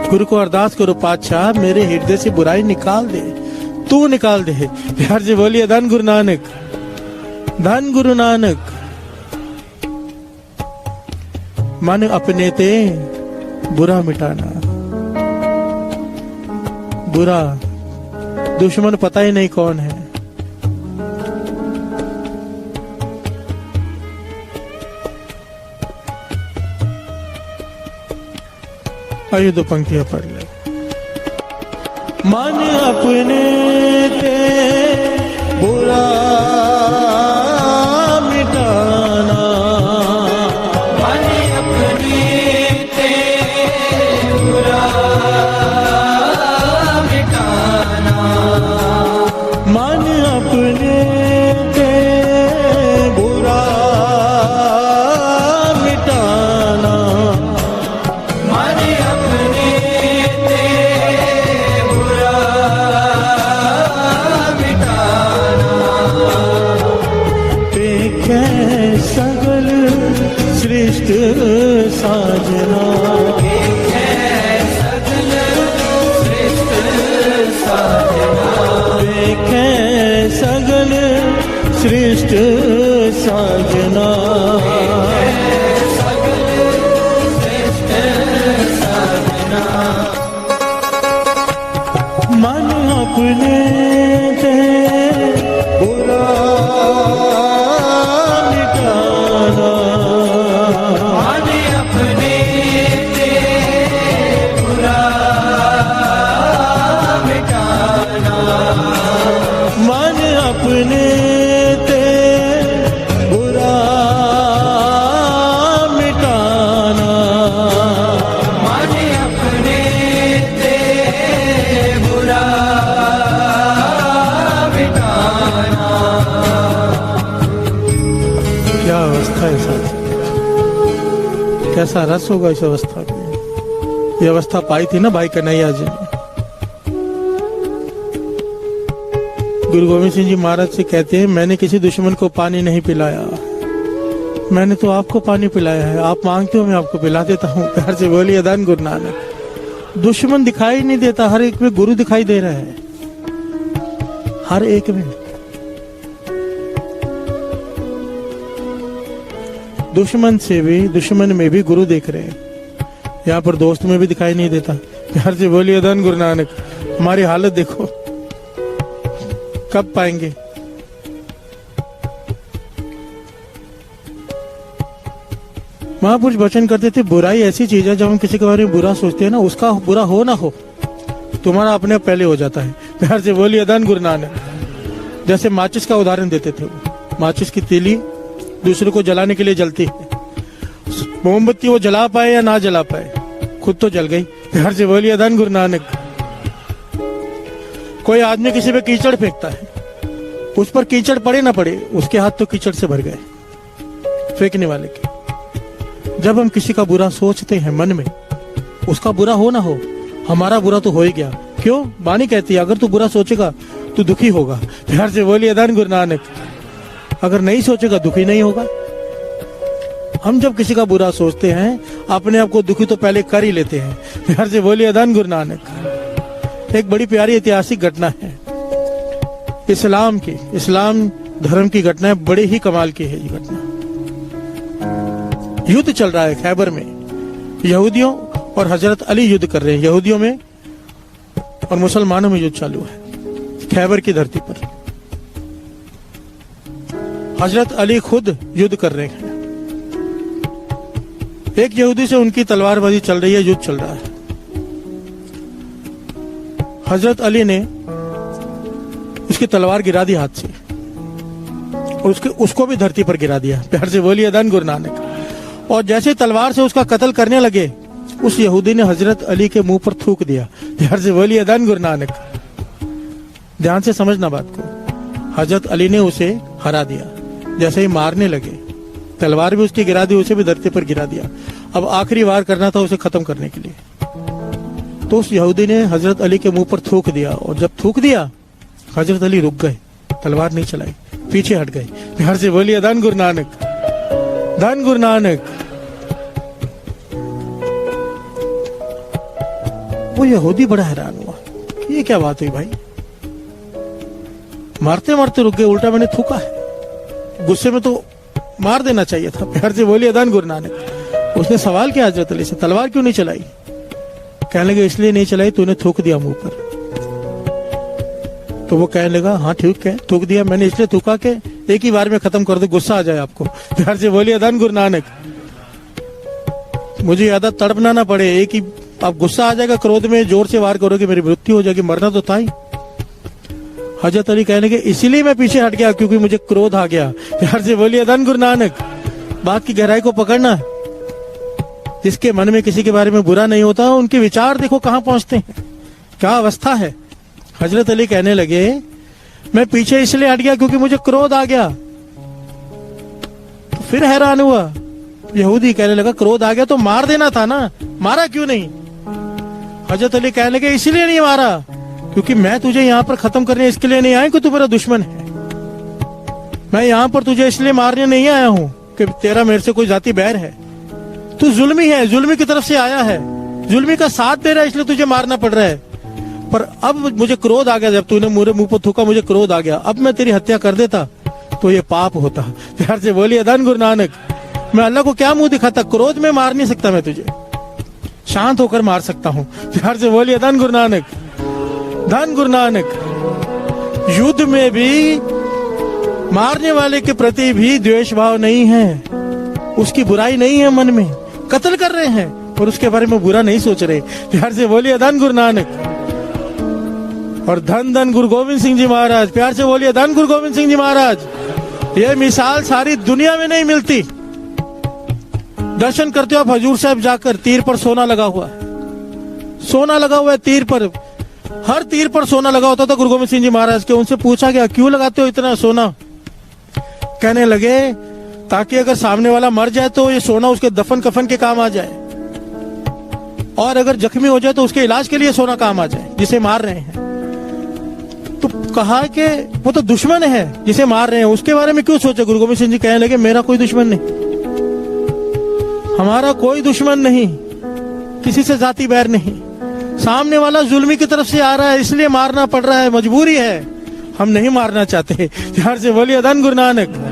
गुरु को अरदास करो, पातशाह मेरे हृदय से बुराई निकाल दे, तू निकाल दे। प्यार से बोलिए धन गुरु नानक, धन गुरु नानक। मन अपने ते बुरा मिटाना। बुरा दुश्मन पता ही नहीं कौन है। आइए दो पंक्तियां पढ़ ले। मन अपने ते बुरा मिटाना, मन अपने ते बुरा मिटाना, मन अपने ते बुरा मिटाना, मन अपने ते बुरा मिटाना। देखे सगल सृष्ट साजना, सगल श्रेष्ठ साजना, देखे सगल सृष्ट साजना। सगल श्रेष्ठ साजना। मन अपने ते बुरा मिटाना, मन अपने ते बुरा मिटाना, मन अपने ते बुरा मिटाना, मन अपने ते बुरा मिटाना। क्या अवस्था है साथ, कैसा रस होगा इस अवस्था में। ये अवस्था पाई थी ना भाई कन्हैया जी ने। गुरु गोविंद सिंह जी महाराज से कहते हैं, मैंने किसी दुश्मन को पानी नहीं पिलाया, मैंने तो आपको पानी पिलाया है, आप मांगते हो मैं आपको पिला देता हूँ। प्यार से बोलिए धन गुरु नानक। दुश्मन दिखाई नहीं देता, हर एक में गुरु दिखाई दे रहा है, हर एक में। दुश्मन से भी, दुश्मन में भी गुरु देख रहे हैं। यहाँ पर दोस्त में भी दिखाई नहीं देता। प्यार से बोलिए धन गुरु नानक। हमारी हालत देखो, कब पाएंगे। महापुरुष वचन करते थे, बुराई ऐसी चीज है, जब हम किसी के बारे में बुरा सोचते हैं ना, उसका बुरा हो ना हो, तुम्हारा अपने पहले हो जाता है। प्यार से बोलिए धन गुरु नानक। जैसे माचिस का उदाहरण देते थे, माचिस की तीली दूसरे को जलाने के लिए जलती है, मोमबत्ती वो जला पाए या ना जला पाए, खुद तो जल गई। प्यार से बोलिए धन गुरु नानक। कोई आदमी किसी पे कीचड़ फेंकता है, उस पर कीचड़ पड़े ना पड़े, उसके हाथ तो कीचड़ से भर गए फेंकने वाले के। जब हम किसी का बुरा सोचते हैं मन में, उसका बुरा हो ना हो, हमारा बुरा तो हो ही गया। क्यों? बानी कहती है अगर तू बुरा सोचेगा तो दुखी होगा। प्यार से बोलिए धन गुरु नानक। अगर नहीं सोचेगा दुखी नहीं होगा। हम जब किसी का बुरा सोचते हैं, अपने आप को दुखी तो पहले कर ही लेते हैं। प्यार से बोलिए धन गुरु नानक। एक बड़ी प्यारी ऐतिहासिक घटना है इस्लाम की, इस्लाम धर्म की घटना है, बड़े ही कमाल की है ये घटना। युद्ध चल रहा है खैबर में, यहूदियों और हजरत अली युद्ध कर रहे हैं। यहूदियों में और मुसलमानों में युद्ध चालू है खैबर की धरती पर। हजरत अली खुद युद्ध कर रहे हैं। एक यहूदी से उनकी तलवारबाजी चल रही है, युद्ध चल रहा है। हजरत अली ने उसकी तलवार गिरा दी हाथ से और उसको भी धरती पर गिरा दिया। प्यार से बोलिए धन गुरु नानक। और जैसे तलवार से उसका कत्ल करने लगे, उस यहूदी ने हजरत अली के मुंह पर थूक दिया। प्यार से बोलिए धन गुरु नानक। ध्यान से समझना बात को। हजरत अली ने उसे हरा दिया। जैसे ही मारने लगे, तलवार भी उसकी गिरा दी, उसे भी धरती पर गिरा दिया। अब आखिरी वार करना था उसे खत्म करने के लिए। तो उस यहूदी ने हजरत अली के मुंह पर थूक दिया, और जब थूक दिया हजरत अली रुक गए, तलवार नहीं चलाई, पीछे हट गए। प्यार से बोलिए धन गुरु नानक, धन गुरु नानक। वो यहूदी बड़ा हैरान हुआ कि ये क्या बात हुई भाई, मारते मारते रुक गए, उल्टा मैंने थूका है। गुस्से में तो मार देना चाहिए था। प्यार से बोलिए धन गुरु नानक। उसने सवाल किया हजरत अली से, तलवार क्यों नहीं चलाई? कहने लगे इसलिए नहीं चलाई, तूने थूक दिया मुंह पर। तो वो कहने लगा हाँ ठीक है, थूक दिया मैंने, इसलिए थूका के एक ही बार में खत्म कर दो, गुस्सा आ जाए आपको। प्यार से बोलिए धन गुरु नानक। मुझे ज्यादा तड़पना ना पड़े, एक ही आप गुस्सा आ जाएगा, क्रोध में जोर से वार करोगे, मेरी मृत्यु हो जाएगी, मरना तो था ही। हजरत अली कहने के इसीलिए मैं पीछे हट गया क्योंकि मुझे क्रोध आ गया। प्यार से बोलिए धन गुरु नानक। बात की गहराई को पकड़ना। जिसके मन में किसी के बारे में बुरा नहीं होता, उनके विचार देखो कहां पहुंचते हैं, क्या अवस्था है। हजरत अली कहने लगे मैं पीछे इसलिए हट गया क्योंकि मुझे क्रोध आ गया। तो फिर हैरान हुआ, यहूदी कहने लगा क्रोध आ गया तो मार देना था ना, मारा क्यों नहीं? हजरत अली कहने लगे इसलिए नहीं मारा क्योंकि मैं तुझे यहाँ पर खत्म करने इसके लिए नहीं आया कि तू मेरा दुश्मन है। मैं यहाँ पर तुझे इसलिए मारने नहीं आया हूँ कि तेरा मेरे से कोई जाति बैर है। तू जुल्मी है, जुल्मी की तरफ से आया है, जुल्मी का साथ दे रहा है, इसलिए तुझे मारना पड़ रहा है। पर अब मुझे क्रोध आ गया, जब तूने मेरे मुंह पर थूका मुझे क्रोध आ गया। अब मैं तेरी हत्या कर देता तो ये पाप होता। प्यार से बोलिए धन गुरु नानक। मैं अल्लाह को क्या मुंह दिखाता, क्रोध में मार नहीं सकता मैं तुझे, शांत होकर मार सकता हूँ। प्यार से बोलिए धन गुरु नानक, धन गुरु नानक। युद्ध में भी मारने वाले के प्रति भी द्वेष भाव नहीं है, उसकी बुराई नहीं है मन में। कत्ल कर रहे हैं और उसके बारे में बुरा नहीं सोच रहे। प्यार से बोलिए धन गुरु नानक। और धन धन गुरु गोविंद सिंह जी महाराज। प्यार से बोलिए धन गुरु गोविंद सिंह जी महाराज। ये मिसाल सारी दुनिया में नहीं मिलती। दर्शन करते हो आप हजूर साहब जाकर, तीर पर सोना लगा हुआ है, सोना लगा हुआ है तीर पर, हर तीर पर सोना लगा होता था गुरु गोविंद सिंह जी महाराज के। उनसे पूछा गया क्यों लगाते हो इतना सोना? कहने लगे ताकि अगर सामने वाला मर जाए तो ये सोना उसके दफन कफन के काम आ जाए, और अगर जख्मी हो जाए तो उसके इलाज के लिए सोना काम आ जाए जिसे मार रहे हैं। तो कहा कि वो तो दुश्मन है जिसे मार रहे हैं, उसके बारे में क्यों सोचे? गुरु गोविंद सिंह जी कहने लगे मेरा कोई दुश्मन नहीं, हमारा कोई दुश्मन नहीं, किसी से जाति बैर नहीं। सामने वाला जुल्मी की तरफ से आ रहा है इसलिए मारना पड़ रहा है, मजबूरी है, हम नहीं मारना चाहते। प्यार से बोलिए धन गुरु नानक।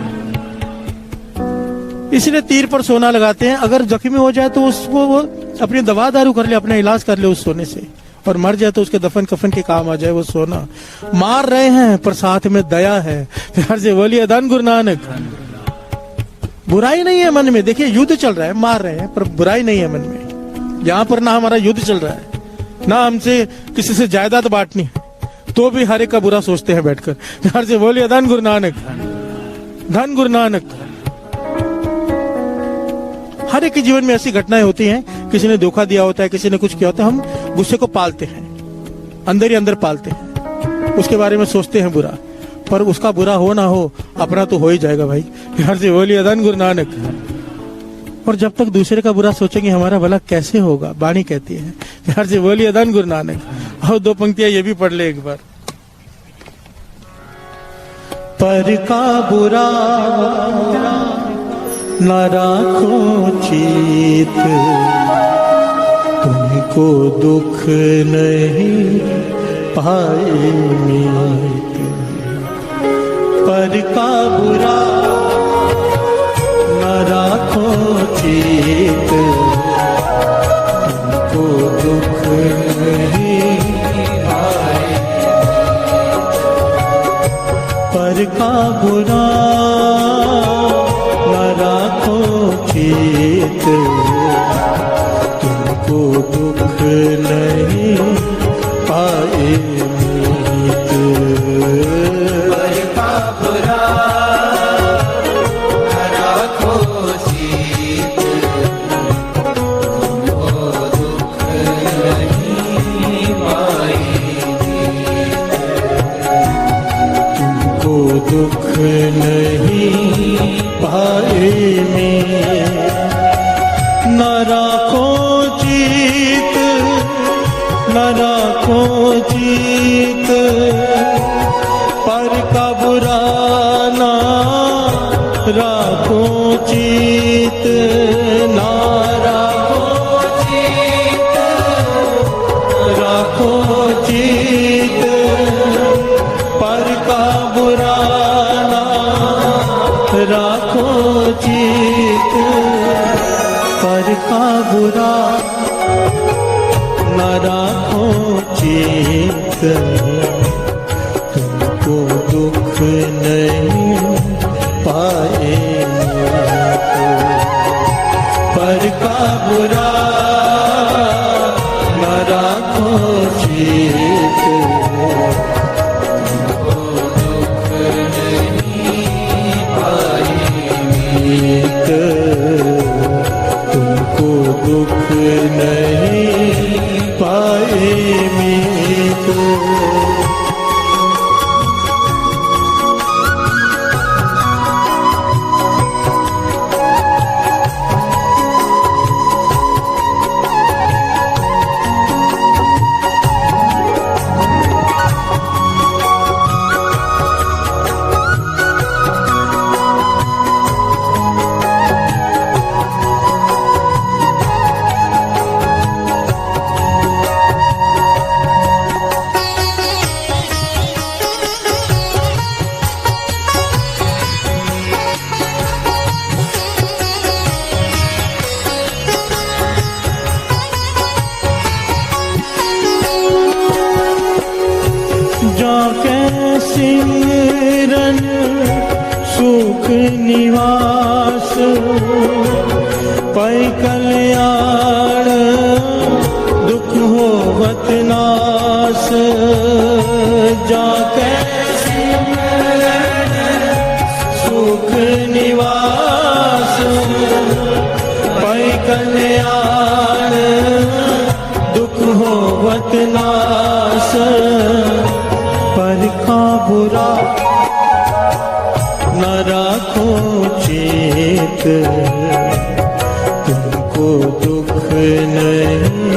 इसलिए तीर पर सोना लगाते हैं, अगर जख्मी हो जाए तो उसको वो अपनी दवा दारू कर ले, अपना इलाज कर ले उस सोने से, और मर जाए तो उसके दफन कफन के काम आ जाए वो सोना। मार रहे हैं पर साथ में दया है। प्यार से बोलिए धन गुरु नानक। बुराई नहीं है मन में। देखिए युद्ध चल रहा है, मार रहे हैं पर बुराई नहीं है मन में। यहाँ पर ना हमारा युद्ध चल रहा है, ना हमसे किसी से जायदाद बांटनी है, तो भी हर एक का बुरा सोचते हैं बैठकर। प्यार से बोलिए धन गुरु नानक, धन गुरु नानक। हर एक के जीवन में ऐसी घटनाएं होती हैं, किसी ने धोखा दिया होता है, किसी ने कुछ किया होता है, हम गुस्से को पालते हैं, अंदर ही अंदर पालते हैं। उसके बारे में सोचते हैं बुरा, पर उसका बुरा हो ना हो, अपना तो हो ही जाएगा भाई। प्यार से बोलिए धन गुरु नानक। और जब तक दूसरे का बुरा सोचेंगे हमारा भला कैसे होगा, वाणी कहती है। प्यार से बोलिए धन गुरु नानक। और 2 पंक्तियां ये भी पढ़ ले एक बार। पर का बुरा न राखो चित, तुमको दुख नहीं पाए मीत। पर का बुरा न राखो चित, तुमको दुख नहीं पाए। पर का बुरा न राखो चित, तुमको दुख नहीं पाए मीत। पर का बुरा न राखो चित, तुमको दुख नहीं पाए। तुमको दुख नहीं पाए में। न राखो चित, न राखो चित, पर का बुरा ना राखो चित। ना राखो चित, राखो चित, पर का बुरा ना राखो चित। पर का बुरा न राखो चित, तुमको दुख नहीं पाए मीत। पर का बुरा न राखो चित, तुमको दुख नहीं पाए मीत। तुमको दुख नहीं पाए मीत। जाके सिमरन सुख निवास, पै कल्याण दुख होवत नास। जाके सिमरन सुख निवास, पै कल्याण दुख होवत नास। पर का बुरा न राखो चित, तुमको दुख नहीं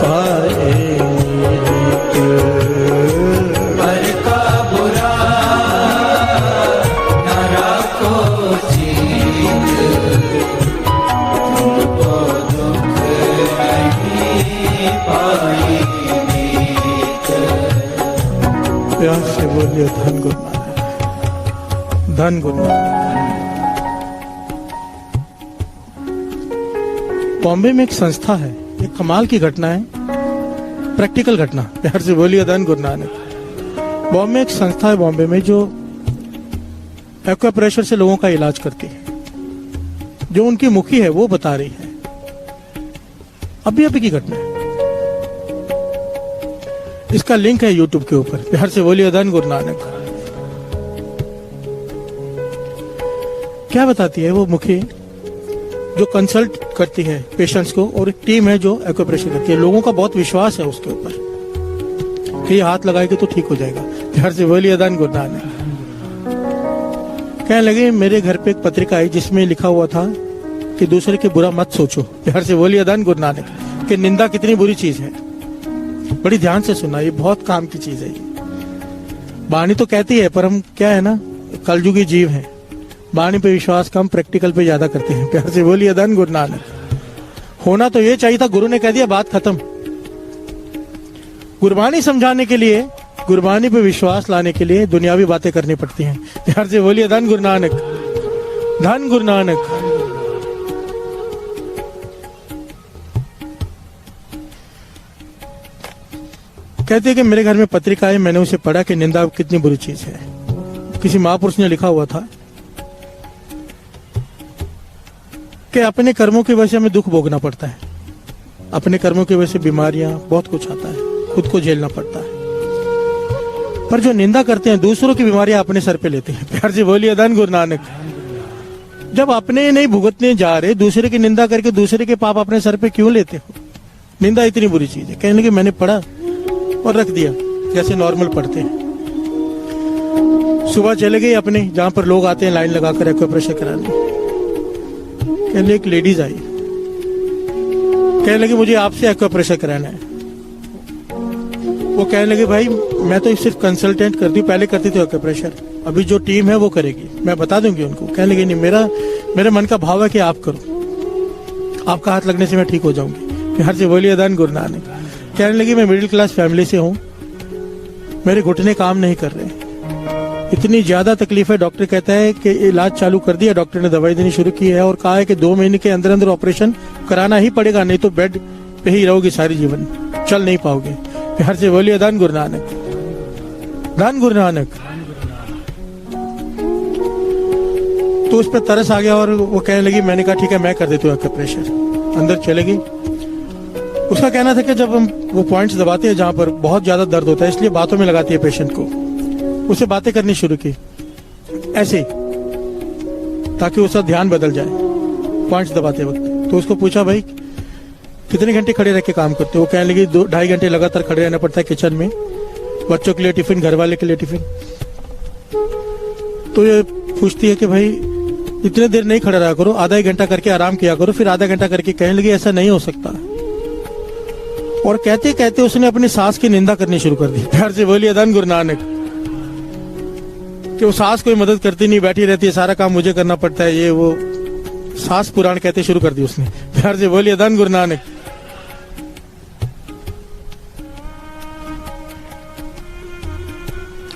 पाए मीत। पर का बुरा न राखो चित, तुमको दुख नहीं पाए मीत। प्यार से बोलिए धन गुरु नानक। धन गुरु नानक। बॉम्बे में एक संस्था है, एक कमाल की घटना है, प्रैक्टिकल घटना। प्यार से बोलिए धन गुरु नानक। बॉम्बे में एक संस्था है, बॉम्बे में, जो एक्वाप्रेशर से लोगों का इलाज करती है। जो उनकी मुखी है वो बता रही है, अभी अभी की घटना है। इसका लिंक है यूट्यूब के ऊपर। प्यार से बोलिए धन गुरु नानक। क्या बताती है वो मुखी, जो कंसल्ट करती है पेशेंट्स को, और एक टीम है जो एक्वाप्रेशर करती है। लोगों का बहुत विश्वास है उसके ऊपर। कि ये हाथ लगाएगी तो ठीक हो जाएगा। प्यार से बोलिए दान गुरु नानक। कहने लगे मेरे घर पे एक पत्रिका आई जिसमें लिखा हुआ था कि दूसरे के बुरा मत सोचो। प्यार से बोलिए दान गुरु नानक। कि निंदा कितनी बुरी चीज है। बड़ी ध्यान से सुना, ये बहुत काम की चीज है। वाणी तो कहती है पर हम क्या है ना, कलयुगी जीव हैं। वाणी पे विश्वास कम, प्रैक्टिकल पे ज्यादा करते हैं। प्यार से बोलिए दान गुरु नानक। होना तो ये चाहिए था, गुरु ने कह दिया बात खत्म। गुरबानी समझाने के लिए, गुरबानी पे विश्वास लाने के लिए दुनियावी बातें करनी पड़ती हैं। प्यार से बोलिए धन गुरु नानक, धन गुरु नानक। कहते हैं कि मेरे घर में पत्रिका आई, मैंने उसे पढ़ा कि निंदा कितनी बुरी चीज है। किसी महापुरुष ने लिखा हुआ था कि अपने कर्मों की वजह से हमें दुख भोगना पड़ता है। अपने कर्मों की वजह से बीमारियां, बहुत कुछ आता है, खुद को झेलना पड़ता है। पर जो निंदा करते हैं दूसरों की बीमारियां अपने सर पे लेते हैं। प्यार से बोलिए धन गुरु नानक। जब अपने नहीं भुगतने जा रहे, दूसरे की निंदा करके दूसरे के पाप अपने सर पे क्यों लेते हो? निंदा इतनी बुरी चीज है। कहने लगे मैंने पढ़ा और रख दिया, जैसे नॉर्मल पढ़ते हैं। सुबह चले गए अपने, जहां पर लोग आते हैं लाइन लगाकर एक्यूप्रेशर कराने। कहने एक लेडीज आई, कहने लगी मुझे आपसे एक्यूप्रेशर कराना है। वो कहने लगे भाई मैं तो सिर्फ कंसल्टेंट करती हूँ, पहले करती थी एक्यूप्रेशर, अभी जो टीम है वो करेगी, मैं बता दूंगी उनको। कहने लगे नहीं, मेरे मन का भाव है कि आप करो, आपका हाथ लगने से मैं ठीक हो जाऊंगी। प्यार से बोलिए धन गुरु नानक। कहने लगी मैं मिडिल क्लास फैमिली से हूँ, मेरे घुटने काम नहीं कर रहे, इतनी ज्यादा तकलीफ है। डॉक्टर कहता है कि इलाज चालू कर दिया, डॉक्टर ने दवाई देनी शुरू की है और कहा है कि 2 महीने के अंदर अंदर ऑपरेशन कराना ही पड़ेगा, नहीं तो बेड पे ही रहोगी सारी जीवन, चल नहीं पाओगे। प्यार से बोलिए धन गुरु नानक, धन गुरु नानक। तो उस पर तरस आ गया और वो कहने लगी, मैंने कहा ठीक है मैं कर देती हूँ एक्यूप्रेशर। अंदर चले गई। उसका कहना था कि जब हम वो पॉइंट्स दबाते हैं जहां पर बहुत ज्यादा दर्द होता है, इसलिए बातों में लगाती है पेशेंट को। उसे बातें करनी शुरू की ऐसे, ताकि उसका ध्यान बदल जाए पॉइंट्स दबाते वक्त। तो उसको पूछा भाई कितने घंटे खड़े रह के काम करते हो? वो कहने लगी 2-2.5 घंटे लगातार खड़े रहना पड़ता है किचन में, बच्चों के लिए टिफिन, घर वाले के लिए टिफिन। तो ये पूछती है कि भाई इतने देर नहीं खड़ा रहा करो, आधा 1 घंटा करके आराम किया करो, फिर आधा घंटा करके। कहने लगी ऐसा नहीं हो सकता। और कहते कहते उसने अपनी सास की निंदा करनी शुरू कर दी। प्यार से बोलिए धन गुरु नानक। कि वो सास कोई मदद करती नहीं, बैठी रहती है, सारा काम मुझे करना पड़ता है, ये वो सास पुराण कहते शुरू कर दी उसने। प्यार से बोलिए धन गुरु नानक।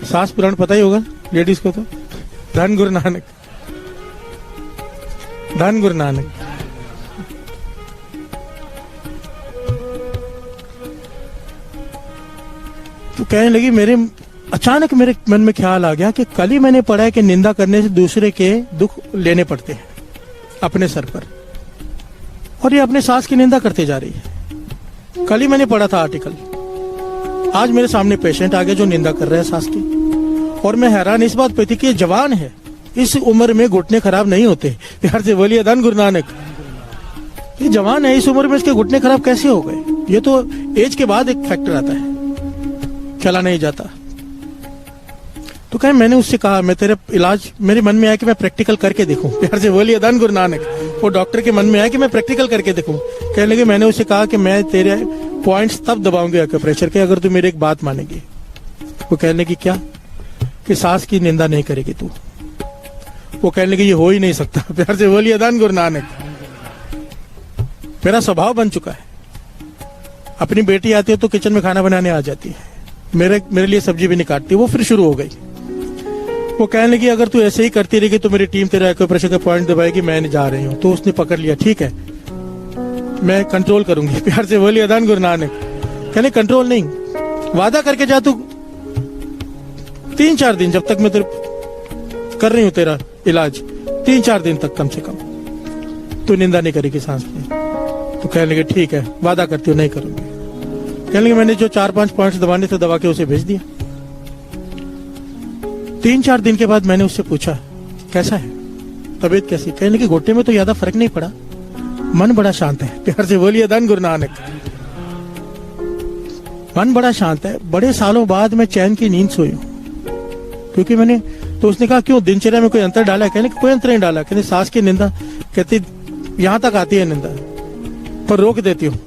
सास पुराण पता ही होगा लेडीज को तो। धन गुरु नानक, धन गुरु नानक। तो कहने लगी अचानक मेरे मन में ख्याल आ गया कि कल ही मैंने पढ़ा है कि निंदा करने से दूसरे के दुख लेने पड़ते हैं अपने सर पर, और ये अपने सास की निंदा करते जा रही है। कल ही मैंने पढ़ा था आर्टिकल, आज मेरे सामने पेशेंट आ गया जो निंदा कर रहा है सास की। और मैं हैरान इस बात पे थी कि ये जवान है, इस उम्र में घुटने खराब नहीं होते। प्यार से बोलिए धन गुरु नानक। ये जवान है, इस उम्र में इसके घुटने खराब कैसे हो गए? ये तो एज के बाद एक फैक्टर आता है, चला नहीं जाता। तो कहे मैंने उससे कहा मैं तेरा इलाज, मेरे मन में आया कि मैं प्रैक्टिकल करके देखूं। प्यार से बोलिए धन गुरु नानक। वो डॉक्टर के मन में आया कि मैं प्रैक्टिकल करके देखूं। कहने लगे मैंने उससे कहा कि मैं तेरे पॉइंट्स तब दबाऊंगी एक्यूप्रेशर के अगर तू मेरी एक बात मानेगी। वो कहने लगी क्या? कि सास की निंदा नहीं करेगी तू। वो कहने लगी ये हो ही नहीं सकता। प्यार से बोलिए धन गुरु नानक। मेरा स्वभाव बन चुका है, अपनी बेटी आती है तो किचन में खाना बनाने आ जाती है, मेरे लिए सब्जी भी नहीं काटती। वो फिर शुरू हो गई। वो कहने लगी अगर तू ऐसे ही करती रहेगी तो मेरी टीम तेरा एक्यूप्रेशर का पॉइंट दबाएगी, मैं जा रही हूँ। तो उसने पकड़ लिया, ठीक है मैं कंट्रोल करूंगी। प्यार से बोलिए धन गुरु नानक। कहने कंट्रोल नहीं, वादा करके जा तू 3-4 दिन, जब तक मैं तेरे कर रही हूँ तेरा इलाज, 3-4 दिन तक कम से कम तू निंदा नहीं करेगी सांस की। तो कहने लगे ठीक है वादा करती हूँ नहीं करूंगी। कहने लगे मैंने जो 4-5 पॉइंट्स दबाने थे दबा के उसे भेज दिया। 3-4 दिन के बाद मैंने उससे पूछा कैसा है, तबीयत कैसी? कहने लगी घुटने में तो ज्यादा फर्क नहीं पड़ा, मन बड़ा शांत है। प्यार से बोलिए धन गुरु नानक। मन बड़ा शांत है। बड़े सालों बाद मैं चैन की नींद सोई हूँ, क्योंकि मैंने, तो उसने कहा क्यों दिनचर्या में कोई अंतर डाला है? कहने कोई अंतर नहीं डाला। कहते सास की निंदा, कहती यहां तक आती है निंदा, पर रोक देती हूँ,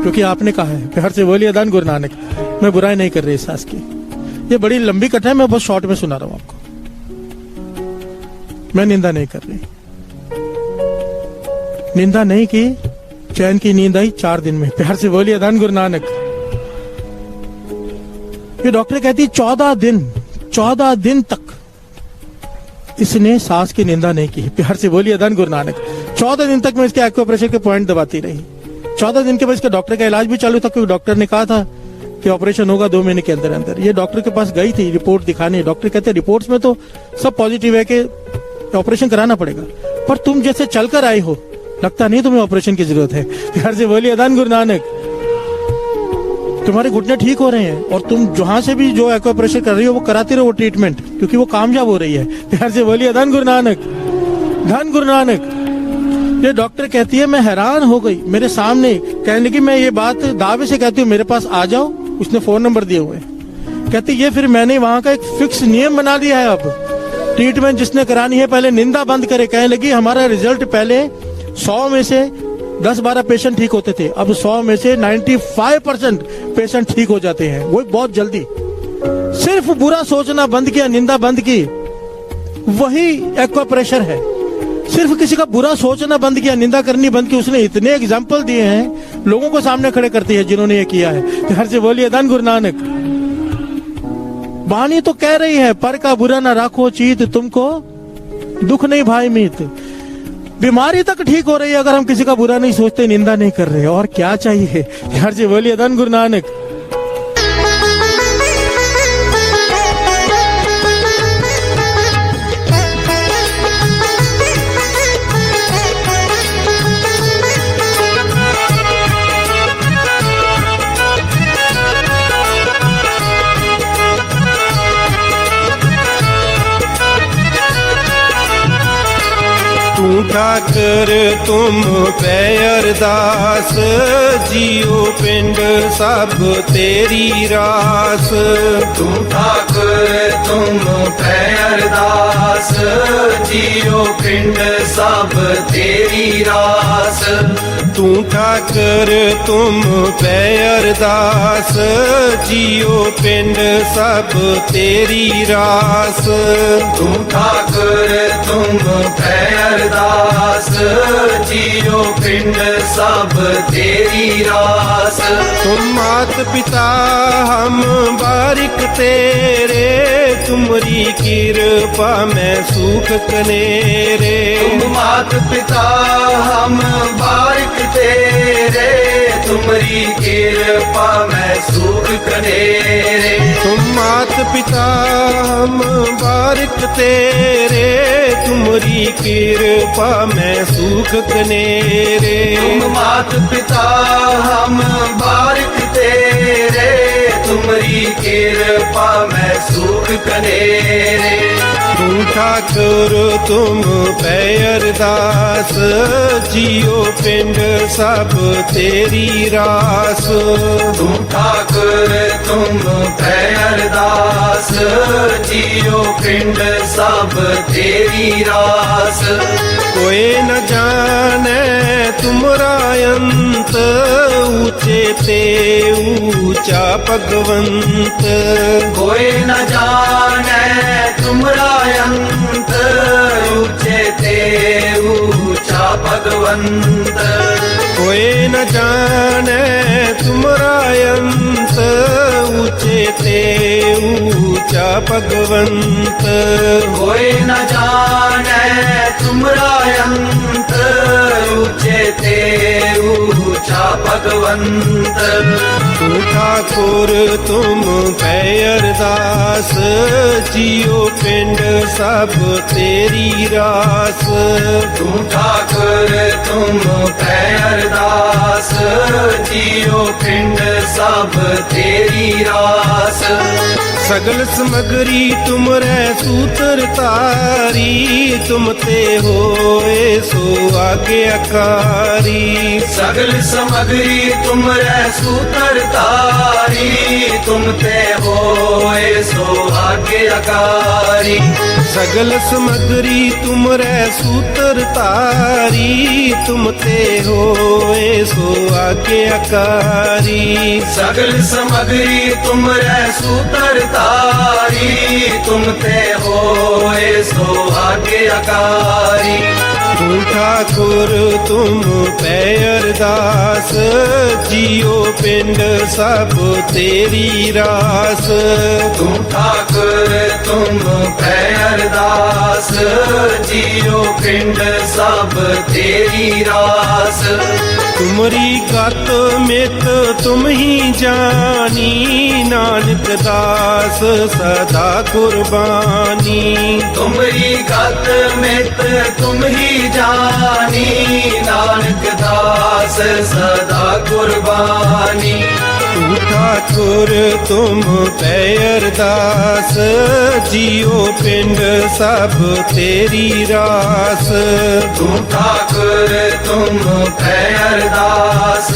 क्योंकि आपने कहा है प्यार से बोलिए दान गुरु नानक। मैं बुराई नहीं कर रही सास की। ये बड़ी लंबी कथा है, मैं बहुत शॉर्ट में सुना रहा हूं आपको। मैं निंदा नहीं कर रही, निंदा नहीं की, चैन की नींद आई 4 दिन में। प्यार से बोलिए दान गुरु नानक। ये डॉक्टर कहती 14 दिन तक इसने सांस की निंदा नहीं की। प्यार से बोलिए दान गुरु नानक। 14 दिन तक मैं इसके एक्यूप्रेशर के पॉइंट दबाती रही। 14 दिन के बाद इसके डॉक्टर का इलाज भी चालू था, क्योंकि डॉक्टर ने कहा था कि ऑपरेशन होगा 2 महीने के अंदर अंदर। ये डॉक्टर के पास गई थी रिपोर्ट दिखाने। डॉक्टर कहते रिपोर्ट्स में तो सब पॉजिटिव है कि ऑपरेशन कराना पड़ेगा, पर तुम जैसे चलकर आई हो, लगता नहीं तुम्हें ऑपरेशन की जरूरत है। प्यार से बोलिए दान गुरु नानक। तुम्हारे घुटने ठीक हो रहे हैं, और तुम जहां से भी जो एक्यूप्रेशर कर रही हो वो कराती रहो वो ट्रीटमेंट, क्योंकि वो कामयाब हो रही है। प्यार से बोलिए दान गुरु नानक, धन गुरु नानक। ये डॉक्टर कहती है, मैं हैरान हो गई, मेरे सामने कहने लगी, मैं ये बात दावे से कहती हूँ मेरे पास आ जाओ। उसने फोन नंबर दिए हुए। कहती ये फिर मैंने वहां का एक फिक्स नियम बना दिया है, अब ट्रीटमेंट जिसने करानी है पहले निंदा बंद करे। कहने लगी हमारा रिजल्ट पहले 100 में से 10-12 पेशेंट ठीक होते थे, अब 100 में से 95% पेशेंट ठीक हो जाते हैं, वो बहुत जल्दी। सिर्फ बुरा सोचना बंद किया, निंदा बंद की, वही एक्यूप्रेशर है। सिर्फ किसी का बुरा सोचना बंद किया, निंदा करनी बंद की। उसने इतने एग्जाम्पल दिए हैं, लोगों को सामने खड़े करती है जिन्होंने ये किया है। घर से बोलिए दान गुरु नानक। वाणी तो कह रही है, पर का बुरा ना राखो चीत, तुमको दुख नहीं भाई मीत। बीमारी तक ठीक हो रही है अगर हम किसी का बुरा नहीं सोचते, निंदा नहीं कर रहे, और क्या चाहिए। घर से बोलिए दान गुरु नानक। तू ठाकर तुम पै अरदास, जियो पिंड सब तेरी रास। तू ठाकर तुम पै अरदास, जियो पिंड सब तेरी रास। तू ठाकर तुम पै अरदास, जियो पिंड सब तेरी रास। तू ठाकर तुम पै अरदास, जियो पिंड सब तेरी रास। तुम मात पिता हम बारिक तेरे, तुमरी कृपा में सुख कनेरे। तुम मात पिता हम बारिक तेरे, तुमरी कृपा में सुख कनेरे। तुम मात पिता हम बारिक तेरे, तुमरी कृपा में सुख कनेरे। तुम मात पिता हम बारिक तेरे, तुमरी कृपा में सुख कनेरे। तू ठाकुर तुम पै अरदास, जियो पिंड सब तेरी रास। तुम ठाकुर तुम पै अरदास, जियो पिंड सब तेरी रास। कोई न जाने तुमरा अंत, ऊंचे ते ऊंचा भगवंत। कोई न जाने तुमरा अंत, ऊंचे ते ऊंचा भगवंत। कोई न जाने तुमरा अंत, ऊंचे ते ऊंचा भगवंत। कोई न जाने तुमरा अंत, ऊंचे ते ऊंचा भगवंत। तू ठाकुर तुम पै अरदास, जियो पिंड सब तेरी रास। तुम ठाकुर तुम पै अरदास, जियो पिंड सब तेरी रास। सगल समगरी तुमरे सूत्र तारी, तुम ते होए सो आज्ञाकारी। सगल समगरी समगरी तुम रे सूतर तारी, तुम ते होए सो आज्ञाकारी। सगल समगरी तुम रे सूतर तारी, तुम ते होए सो आज्ञाकारी। सगल समगरी तुम रे सूतर तारी, तुम ते होए सो आज्ञाकारी। तू ठाकुर तुम पै अरदास, जियो पिंड सब तेरी रास। तू ठाकुर तुम पै अरदास, जियो पिंड सब तेरी रास। तुमरी गत मित तुम ही जानी, नानक दास सदा कुर्बानी। तुमरी गत मित तुम ही जानी, नानक दास सदा कुर्बानी। तू ठाकुर तुम पै अरदास, जियो पिंड सब तेरी रास। तू ठाकुर तुम पै अरदास,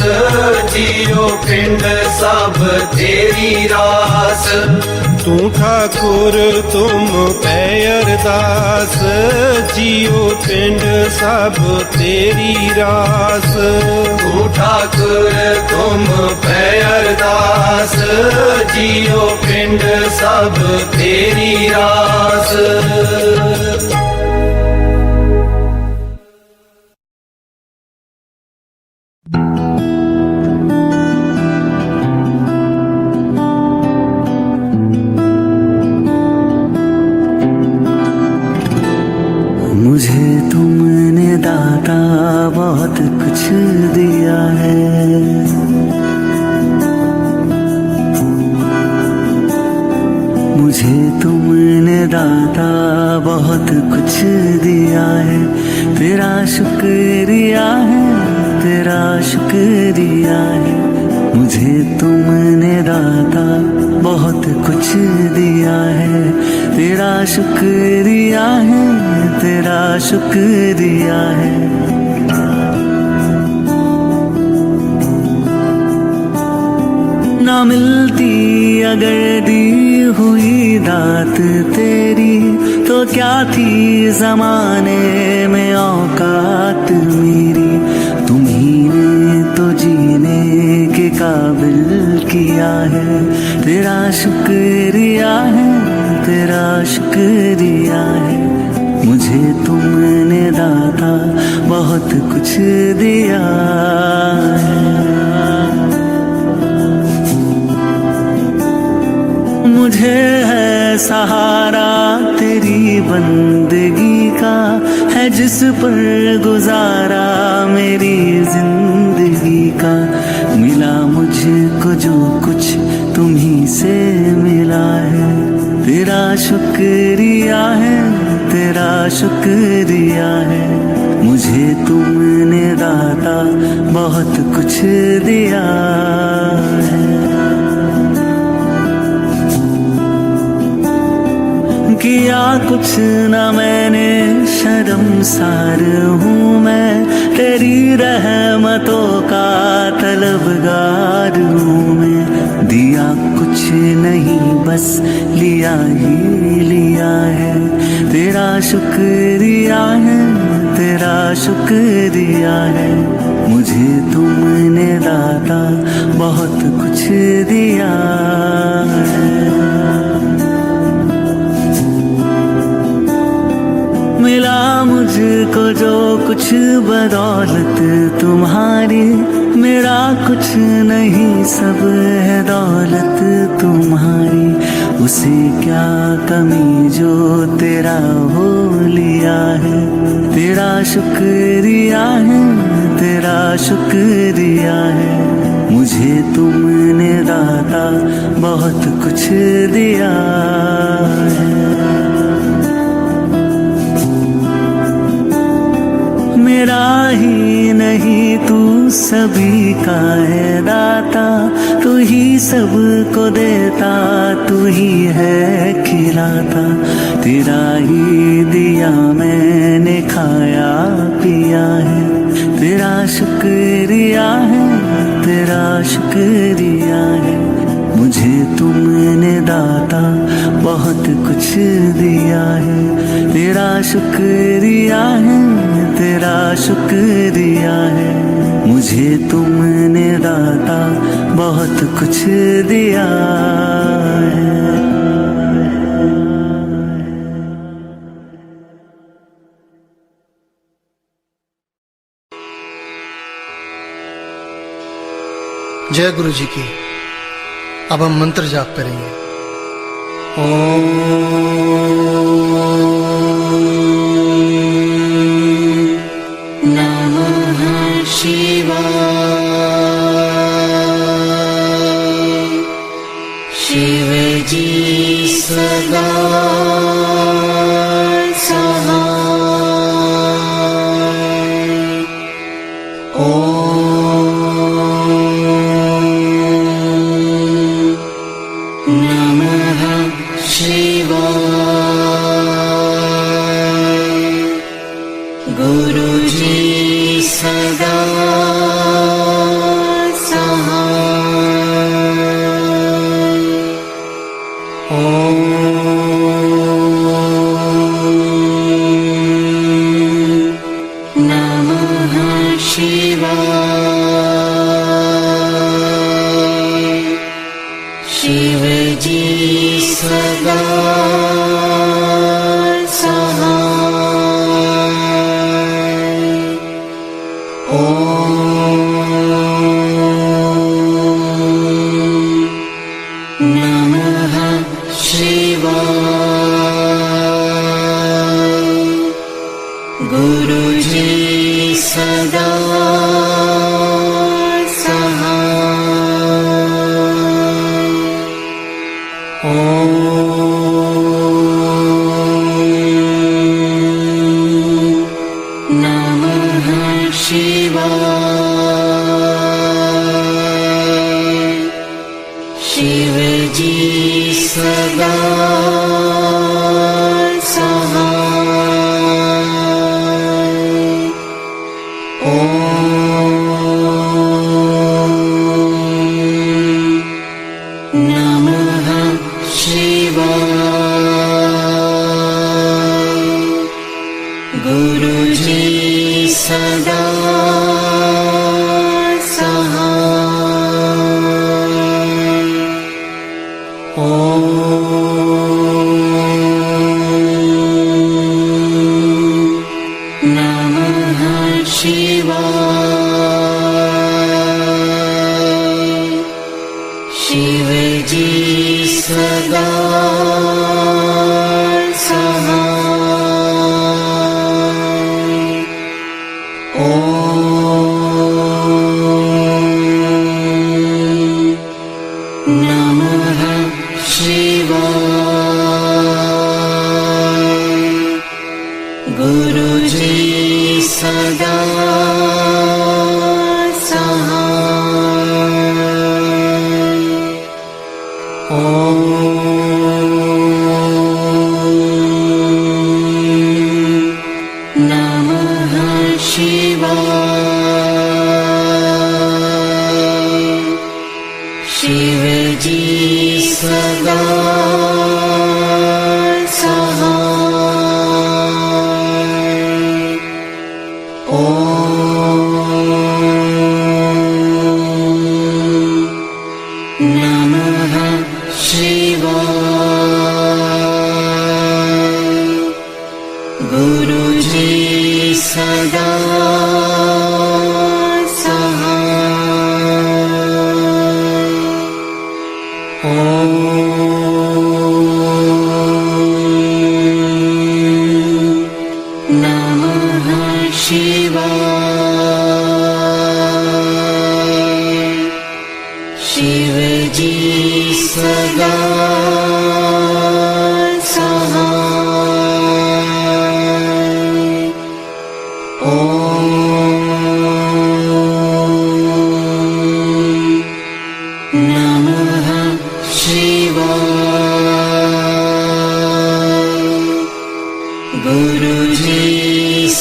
जियो पिंड सब तेरी रास। तू ठाकुर तुम पै अरदास, जियो पिंड सब तेरी रास। तू ठाकुर तुम पै अरदास, जियो पिंड सब तेरी रास। मुझे तुमने दाता बहुत कुछ दिया है, मुझे तुमने दाता बहुत कुछ दिया है। तेरा शुक्रिया है, तेरा शुक्रिया है। मुझे तुमने दाता बहुत कुछ दिया है। तेरा शुक्रिया है, तेरा शुक्रिया है। ना मिलती अगर दी हुई दात तेरी, तो क्या थी जमाने में औकात मेरी। तुम्ही ने तो जीने के काबिल किया है। तेरा शुक्रिया है, तेरा शुक्रिया है। मुझे तुमने दाता बहुत कुछ दिया है। मुझे है सहारा तेरी बंदगी का, है जिस पर गुजारा मेरी जिंदगी का। मिला मुझको जो कुछ तुम्ही से मिला है। तेरा शुक्रिया है, तेरा शुक्रिया है। मुझे तुमने दाता बहुत कुछ दिया है। किया कुछ न मैंने, शर्मसार हूँ मैं। तेरी रहमतों का तलबगार हूँ मैं। दिया कुछ नहीं बस लिया ही लिया है। तेरा शुक्रिया है, तेरा शुक्रिया है। मुझे तुमने दाता बहुत कुछ दिया है। मिला मुझको जो कुछ बदौलत तुम्हारी, मेरा कुछ नहीं सब है दौलत तुम्हारी। उसे क्या कमी जो तेरा हो लिया है। तेरा शुक्रिया है, तेरा शुक्रिया है। मुझे तुमने दाता बहुत कुछ दिया है। मेरा ही नहीं तू सभी का है दाता। तू ही सबको देता, तू ही है खिलाता। तेरा ही दिया मैंने खाया पिया है। तेरा शुक्रिया है, शुक्रिया है, मुझे तुमने दाता बहुत कुछ दिया है। तेरा शुक्रिया है, तेरा शुक्रिया है, मुझे तुमने दाता बहुत कुछ दिया है। जय गुरु जी की। अब हम मंत्र जाप करेंगे। नमः शिवाय। शिव जी सदा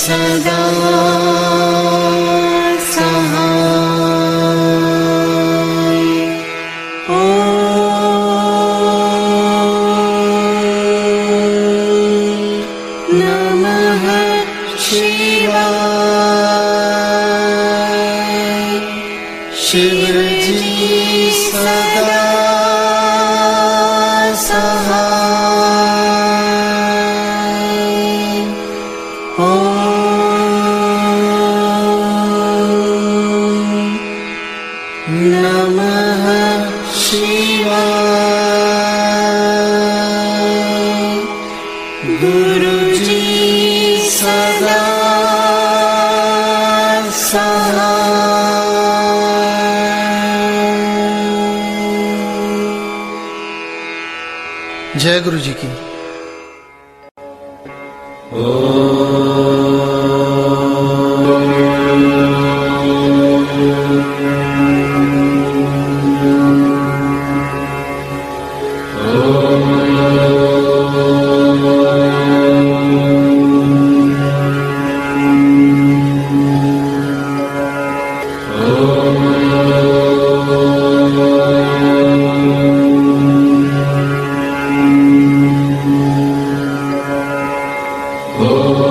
सदा सहाय। नमः शिवाय। शिव जी सदा सहाय। ओम नमः शिवाय। गुरु जी सदा सहाय। जय गुरु जी की। Oh